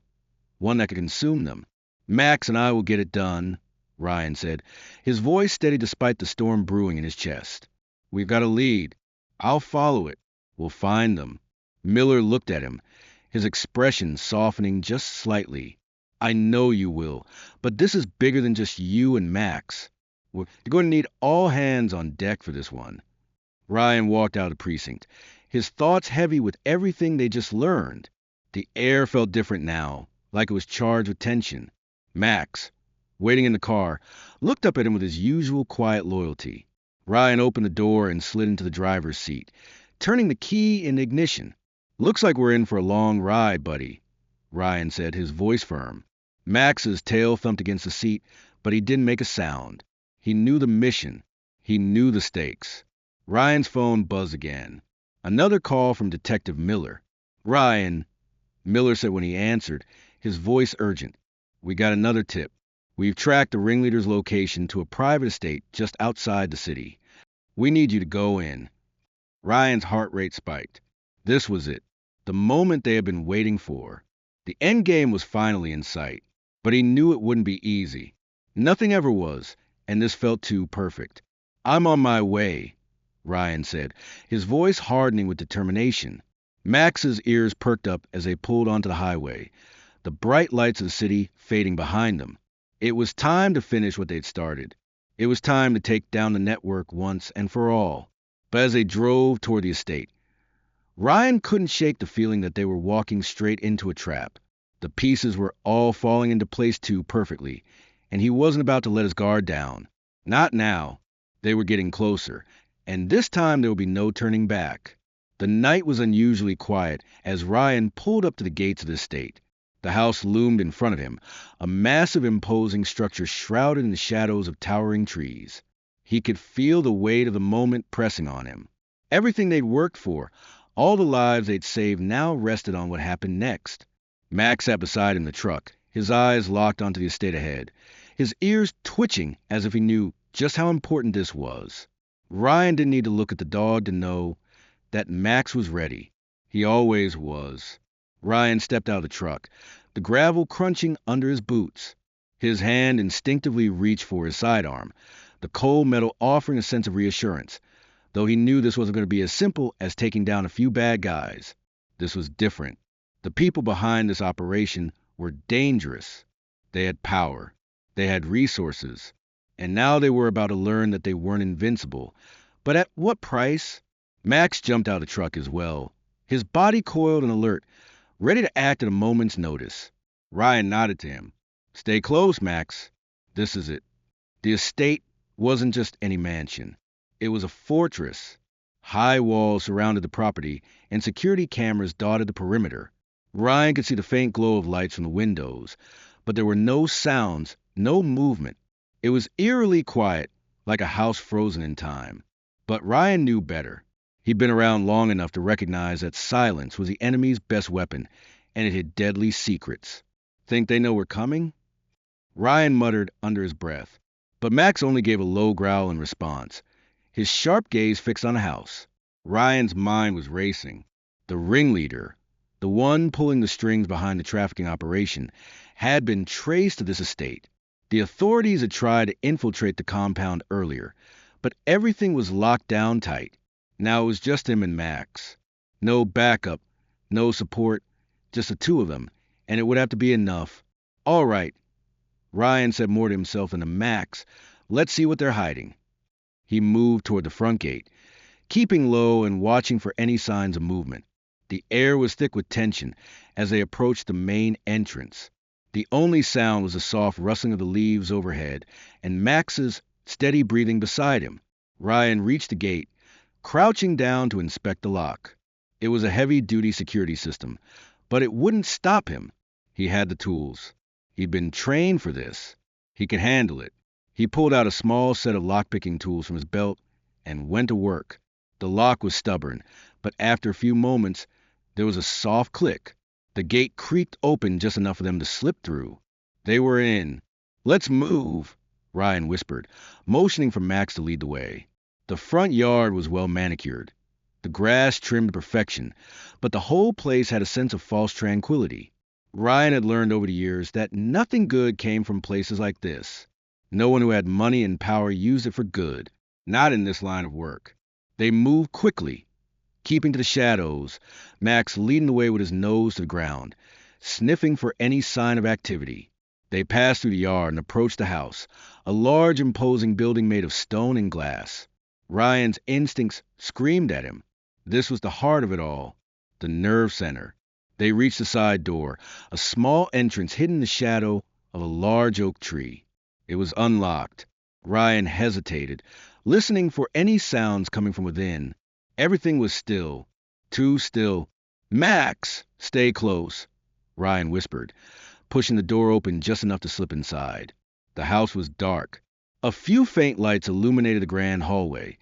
one that could consume them. "Max and I will get it done," Ryan said, his voice steady despite the storm brewing in his chest. "We've got a lead. I'll follow it. We'll find them." Miller looked at him, his expression softening just slightly. "I know you will, but this is bigger than just you and Max. We're going to need all hands on deck for this one." Ryan walked out of the precinct, his thoughts heavy with everything they just learned. The air felt different now, like it was charged with tension. Max, waiting in the car, looked up at him with his usual quiet loyalty. Ryan opened the door and slid into the driver's seat, turning the key in the ignition. "Looks like we're in for a long ride, buddy," Ryan said, his voice firm. Max's tail thumped against the seat, but he didn't make a sound. He knew the mission. He knew the stakes. Ryan's phone buzzed again. Another call from Detective Miller. "Ryan," Miller said when he answered, his voice urgent. "We got another tip. We've tracked the ringleader's location to a private estate just outside the city. We need you to go in." Ryan's heart rate spiked. This was it. The moment they had been waiting for. The end game was finally in sight. But he knew it wouldn't be easy. Nothing ever was, and this felt too perfect. "I'm on my way," Ryan said, his voice hardening with determination. Max's ears perked up as they pulled onto the highway, the bright lights of the city fading behind them. It was time to finish what they'd started. It was time to take down the network once and for all. But as they drove toward the estate, Ryan couldn't shake the feeling that they were walking straight into a trap. The pieces were all falling into place too perfectly, and he wasn't about to let his guard down. Not now. They were getting closer, and this time there would be no turning back. The night was unusually quiet as Ryan pulled up to the gates of the estate. The house loomed in front of him, a massive imposing structure shrouded in the shadows of towering trees. He could feel the weight of the moment pressing on him. Everything they'd worked for, all the lives they'd saved now rested on what happened next. Max sat beside him in the truck, his eyes locked onto the estate ahead, his ears twitching as if he knew just how important this was. Ryan didn't need to look at the dog to know that Max was ready. He always was. Ryan stepped out of the truck, the gravel crunching under his boots. His hand instinctively reached for his sidearm, the cold metal offering a sense of reassurance, though he knew this wasn't going to be as simple as taking down a few bad guys. This was different. The people behind this operation were dangerous. They had power. They had resources. And now they were about to learn that they weren't invincible. But at what price? Max jumped out of the truck as well, his body coiled and alert, ready to act at a moment's notice. Ryan nodded to him. Stay close, Max. This is it. The estate wasn't just any mansion. It was a fortress. High walls surrounded the property, and security cameras dotted the perimeter. Ryan could see the faint glow of lights from the windows, but there were no sounds, no movement. It was eerily quiet, like a house frozen in time. But Ryan knew better. He'd been around long enough to recognize that silence was the enemy's best weapon, and it hid deadly secrets. Think they know we're coming? Ryan muttered under his breath, but Max only gave a low growl in response, his sharp gaze fixed on the house. Ryan's mind was racing. The ringleader, the one pulling the strings behind the trafficking operation, had been traced to this estate. The authorities had tried to infiltrate the compound earlier, but everything was locked down tight. Now it was just him and Max. No backup, no support, just the two of them, and it would have to be enough. All right, Ryan said more to himself than to Max. Let's see what they're hiding. He moved toward the front gate, keeping low and watching for any signs of movement. The air was thick with tension as they approached the main entrance. The only sound was the soft rustling of the leaves overhead and Max's steady breathing beside him. Ryan reached the gate, crouching down to inspect the lock. It was a heavy-duty security system, but it wouldn't stop him. He had the tools. He'd been trained for this. He could handle it. He pulled out a small set of lockpicking tools from his belt and went to work. The lock was stubborn, but after a few moments, there was a soft click. The gate creaked open just enough for them to slip through. They were in. Let's move, Ryan whispered, motioning for Max to lead the way. The front yard was well manicured, the grass trimmed to perfection, but the whole place had a sense of false tranquility. Ryan had learned over the years that nothing good came from places like this. No one who had money and power used it for good, not in this line of work. They moved quickly, keeping to the shadows, Max leading the way with his nose to the ground, sniffing for any sign of activity. They passed through the yard and approached the house, a large imposing building made of stone and glass. Ryan's instincts screamed at him. This was the heart of it all, the nerve center. They reached the side door, a small entrance hidden in the shadow of a large oak tree. It was unlocked. Ryan hesitated, listening for any sounds coming from within. Everything was still, too still. Max, stay close, Ryan whispered, pushing the door open just enough to slip inside. The house was dark. A few faint lights illuminated the grand hallway,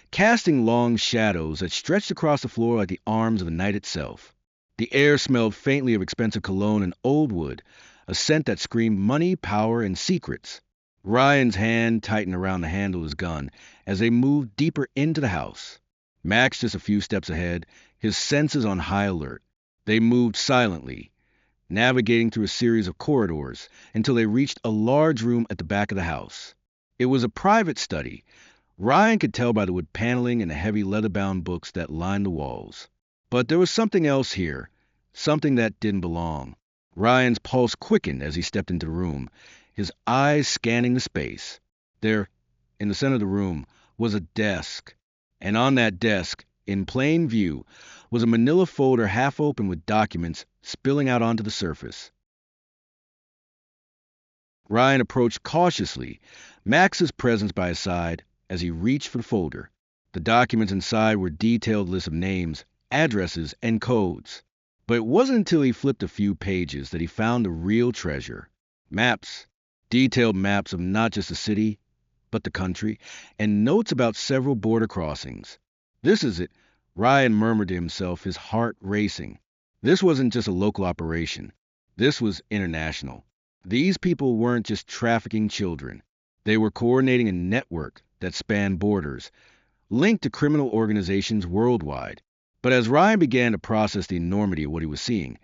casting long shadows that stretched across the floor like the arms of the night itself. The air smelled faintly of expensive cologne and old wood, a scent that screamed money, power, and secrets. Ryan's hand tightened around the handle of his gun as they moved deeper into the house. Max just a few steps ahead, his senses on high alert. They moved silently, navigating through a series of corridors until they reached a large room at the back of the house. It was a private study. Ryan could tell by the wood paneling and the heavy leather-bound books that lined the walls. But there was something else here, something that didn't belong. Ryan's pulse quickened as he stepped into the room, his eyes scanning the space. There In the center of the room was a desk, and on that desk, in plain view, was a manila folder half open with documents spilling out onto the surface. Ryan approached cautiously, Max's presence by his side, as he reached for the folder. The documents inside were detailed lists of names, addresses, and codes. But it wasn't until he flipped a few pages that he found the real treasure. Maps. Detailed maps of not just the city, but the country, and notes about several border crossings. This is it, Ryan murmured to himself, his heart racing. This wasn't just a local operation. This was international. These people weren't just trafficking children. They were coordinating a network that spanned borders, linked to criminal organizations worldwide. But as Ryan began to process the enormity of what he was seeing,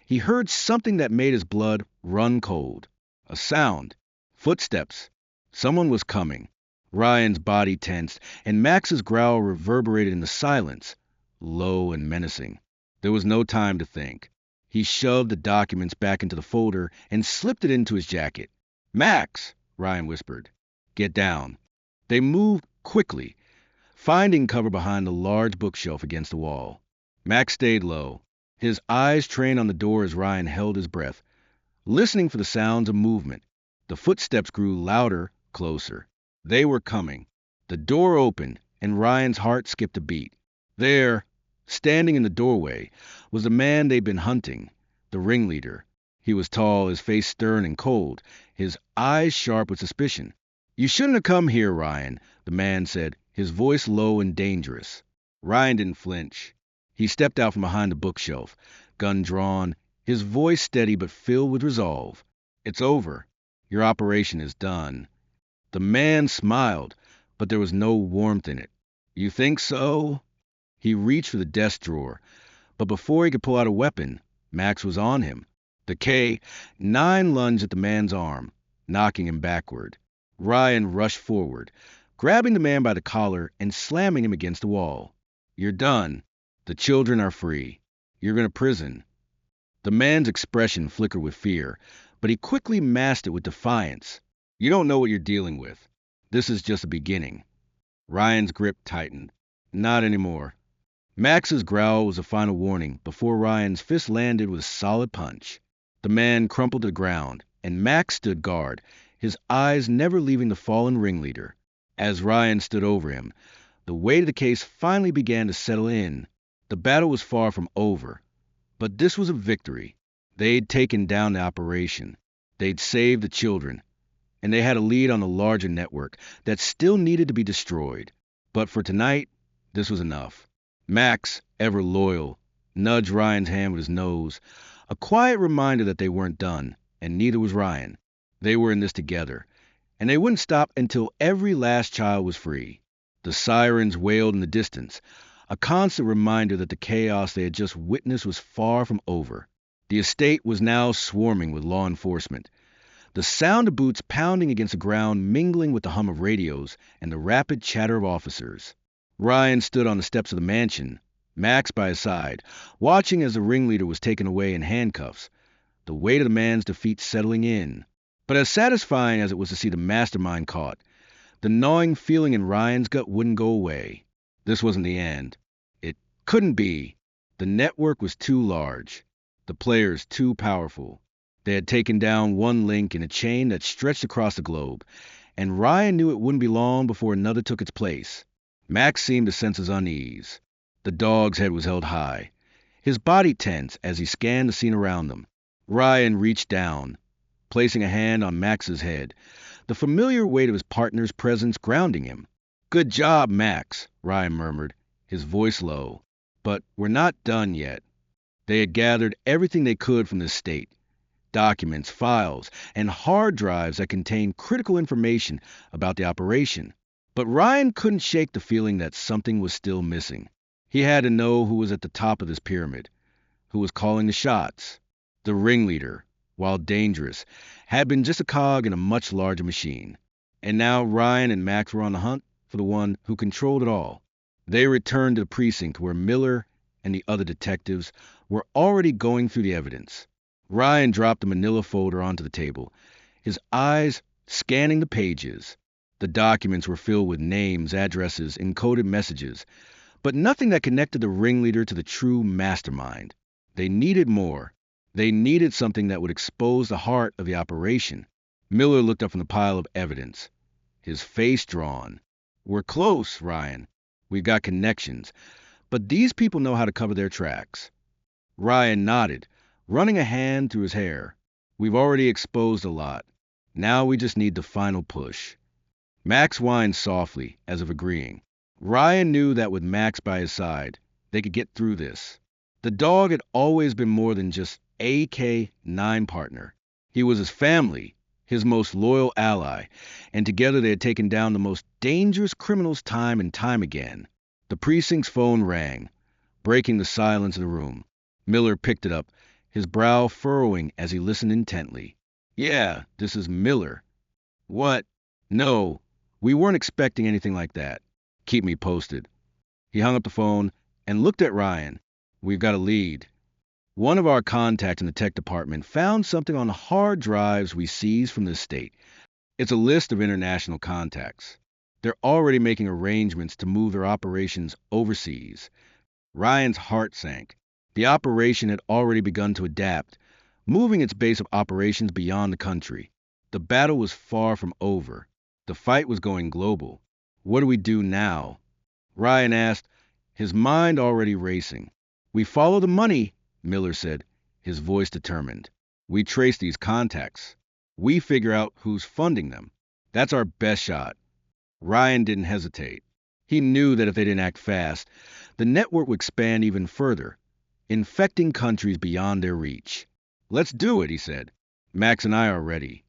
he heard something that made his blood run cold. A sound. Footsteps. Someone was coming. Ryan's body tensed, and Max's growl reverberated in the silence, low and menacing. There was no time to think. He shoved the documents back into the folder and slipped it into his jacket. "Max!" Ryan whispered. "Get down." They moved quickly, finding cover behind the large bookshelf against the wall. Max stayed low, his eyes trained on the door as Ryan held his breath, listening for the sounds of movement. The footsteps grew louder, closer. They were coming. The door opened, and Ryan's heart skipped a beat. There, standing in the doorway, was the man they'd been hunting, the ringleader. He was tall, his face stern and cold, his eyes sharp with suspicion. "You shouldn't have come here, Ryan," the man said, his voice low and dangerous. Ryan didn't flinch. He stepped out from behind the bookshelf, gun drawn, his voice steady but filled with resolve. "It's over. Your operation is done." The man smiled, but there was no warmth in it. "You think so?" He reached for the desk drawer, but before he could pull out a weapon, Max was on him. The K-9 lunged at the man's arm, knocking him backward. Ryan rushed forward, grabbing the man by the collar and slamming him against the wall. "You're done. The children are free. You're in a prison." The man's expression flickered with fear, but he quickly masked it with defiance. "You don't know what you're dealing with. This is just a beginning." Ryan's grip tightened. "Not anymore." Max's growl was a final warning before Ryan's fist landed with a solid punch. The man crumpled to the ground, and Max stood guard, his eyes never leaving the fallen ringleader. As Ryan stood over him, the weight of the case finally began to settle in. The battle was far from over, but this was a victory. They'd taken down the operation. They'd saved the children, and they had a lead on the larger network that still needed to be destroyed. But for tonight, this was enough. Max, ever loyal, nudged Ryan's hand with his nose, a quiet reminder that they weren't done, and neither was Ryan. They were in this together, and they wouldn't stop until every last child was free. The sirens wailed in the distance, a constant reminder that the chaos they had just witnessed was far from over. The estate was now swarming with law enforcement, the sound of boots pounding against the ground mingling with the hum of radios and the rapid chatter of officers. Ryan stood on the steps of the mansion, Max by his side, watching as the ringleader was taken away in handcuffs, the weight of the man's defeat settling in. But as satisfying as it was to see the mastermind caught, the gnawing feeling in Ryan's gut wouldn't go away. This wasn't the end. It couldn't be. The network was too large, the players too powerful. They had taken down one link in a chain that stretched across the globe, and Ryan knew it wouldn't be long before another took its place. Max seemed to sense his unease. The dog's head was held high, his body tense as he scanned the scene around them. Ryan reached down, placing a hand on Max's head, the familiar weight of his partner's presence grounding him. "Good job, Max," Ryan murmured, his voice low. "But we're not done yet." They had gathered everything they could from the estate, documents, files, and hard drives that contained critical information about the operation. But Ryan couldn't shake the feeling that something was still missing. He had to know who was at the top of this pyramid, who was calling the shots. The ringleader, while dangerous, had been just a cog in a much larger machine. And now Ryan and Max were on the hunt for the one who controlled it all. They returned to the precinct where Miller and the other detectives were already going through the evidence. Ryan dropped the manila folder onto the table, his eyes scanning the pages. The documents were filled with names, addresses, encoded messages, but nothing that connected the ringleader to the true mastermind. They needed more. They needed something that would expose the heart of the operation. Miller looked up from the pile of evidence, his face drawn. We're close, Ryan. We've got connections, but these people know how to cover their tracks. Ryan nodded, running a hand through his hair. We've already exposed a lot. Now we just need the final push. Max whined softly, as if agreeing. Ryan knew that with Max by his side, they could get through this. The dog had always been more than just a K-9 partner. He was his family, his most loyal ally, and together they had taken down the most dangerous criminals time and time again. The precinct's phone rang, breaking the silence of the room. Miller picked it up, his brow furrowing as he listened intently. Yeah, this is Miller. What? No, we weren't expecting anything like that. Keep me posted. He hung up the phone and looked at Ryan. We've got a lead. One of our contacts in the tech department found something on the hard drives we seized from the estate. It's a list of international contacts. They're already making arrangements to move their operations overseas. Ryan's heart sank. The operation had already begun to adapt, moving its base of operations beyond the country. The battle was far from over. The fight was going global. What do we do now? Ryan asked, his mind already racing. We follow the money, Miller said, his voice determined. We trace these contacts. We figure out who's funding them. That's our best shot. Ryan didn't hesitate. He knew that if they didn't act fast, the network would expand even further, infecting countries beyond their reach. Let's do it, he said. Max and I are ready.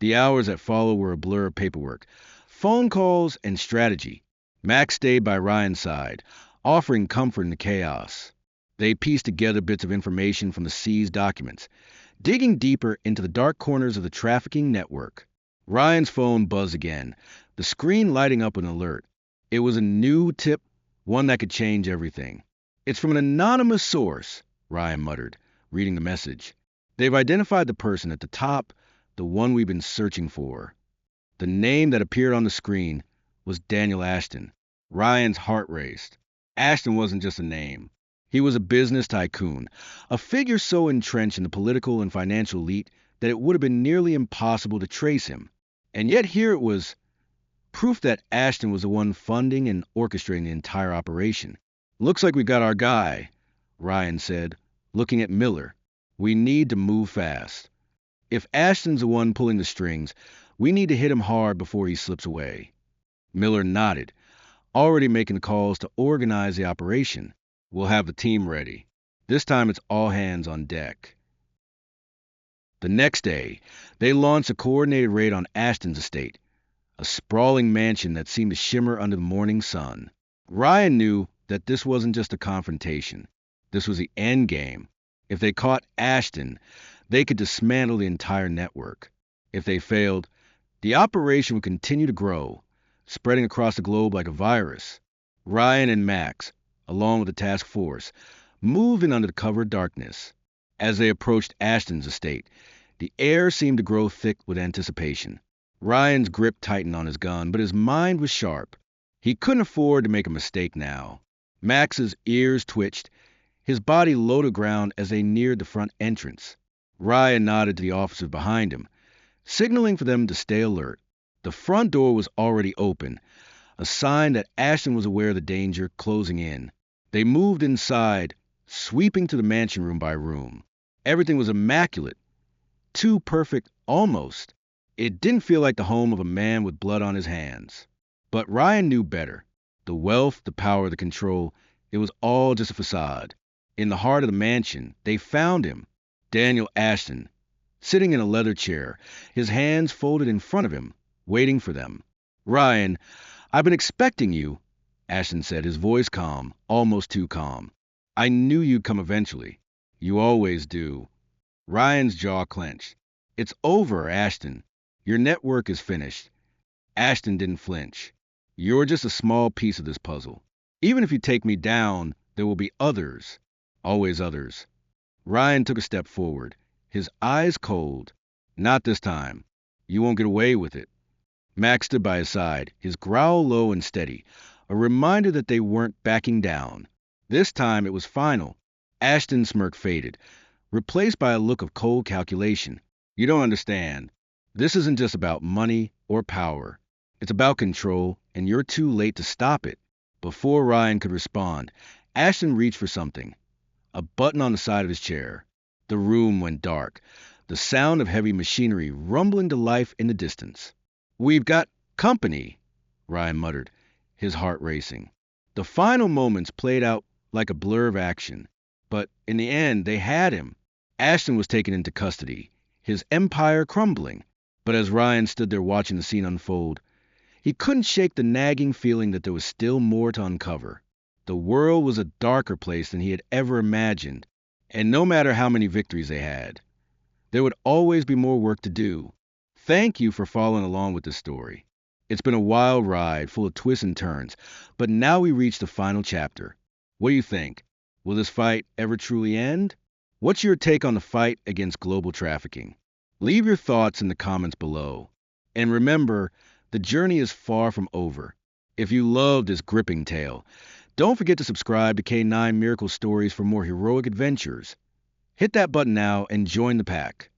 The hours that followed were a blur of paperwork, phone calls, and strategy. Max stayed by Ryan's side, offering comfort in the chaos. They pieced together bits of information from the seized documents, digging deeper into the dark corners of the trafficking network. Ryan's phone buzzed again, the screen lighting up an alert. It was a new tip, one that could change everything. It's from an anonymous source, Ryan muttered, reading the message. They've identified the person at the top, the one we've been searching for. The name that appeared on the screen was Daniel Ashton. Ryan's heart raced. Ashton wasn't just a name. He was a business tycoon, a figure so entrenched in the political and financial elite that it would have been nearly impossible to trace him. And yet here it was, proof that Ashton was the one funding and orchestrating the entire operation. Looks like we got our guy, Ryan said, looking at Miller. We need to move fast. If Ashton's the one pulling the strings, we need to hit him hard before he slips away. Miller nodded, already making the calls to organize the operation. We'll have the team ready. This time it's all hands on deck. The next day, they launched a coordinated raid on Ashton's estate, a sprawling mansion that seemed to shimmer under the morning sun. Ryan knew that this wasn't just a confrontation. This was the end game. If they caught Ashton, they could dismantle the entire network. If they failed, the operation would continue to grow, spreading across the globe like a virus. Ryan and Max, along with the task force, moved in under the cover of darkness. As they approached Ashton's estate, the air seemed to grow thick with anticipation. Ryan's grip tightened on his gun, but his mind was sharp. He couldn't afford to make a mistake now. Max's ears twitched, his body low to ground as they neared the front entrance. Ryan nodded to the officers behind him, signaling for them to stay alert. The front door was already open, a sign that Ashton was aware of the danger closing in. They moved inside, sweeping to the mansion room by room. Everything was immaculate. Too perfect, almost. It didn't feel like the home of a man with blood on his hands. But Ryan knew better. The wealth, the power, the control, it was all just a facade. In the heart of the mansion, they found him, Daniel Ashton, sitting in a leather chair, his hands folded in front of him, waiting for them. Ryan, I've been expecting you, Ashton said, his voice calm, almost too calm. I knew you'd come eventually. You always do. Ryan's jaw clenched. It's over, Ashton. Your network is finished. Ashton didn't flinch. You're just a small piece of this puzzle. Even if you take me down, there will be others. Always others. Ryan took a step forward, his eyes cold. Not this time. You won't get away with it. Max stood by his side, his growl low and steady, a reminder that they weren't backing down. This time it was final. Ashton's smirk faded, replaced by a look of cold calculation. You don't understand. This isn't just about money or power. It's about control, and you're too late to stop it. Before Ryan could respond, Ashton reached for something, a button on the side of his chair. The room went dark, the sound of heavy machinery rumbling to life in the distance. "We've got company," Ryan muttered, his heart racing. The final moments played out like a blur of action, but in the end they had him. Ashton was taken into custody, his empire crumbling. But as Ryan stood there watching the scene unfold, he couldn't shake the nagging feeling that there was still more to uncover. The world was a darker place than he had ever imagined, and no matter how many victories they had, there would always be more work to do. Thank you for following along with this story. It's been a wild ride, full of twists and turns, but now we reach the final chapter. What do you think? Will this fight ever truly end? What's your take on the fight against global trafficking? Leave your thoughts in the comments below. And remember, the journey is far from over. If you love this gripping tale, don't forget to subscribe to K9 Miracle Stories for more heroic adventures. Hit that button now and join the pack.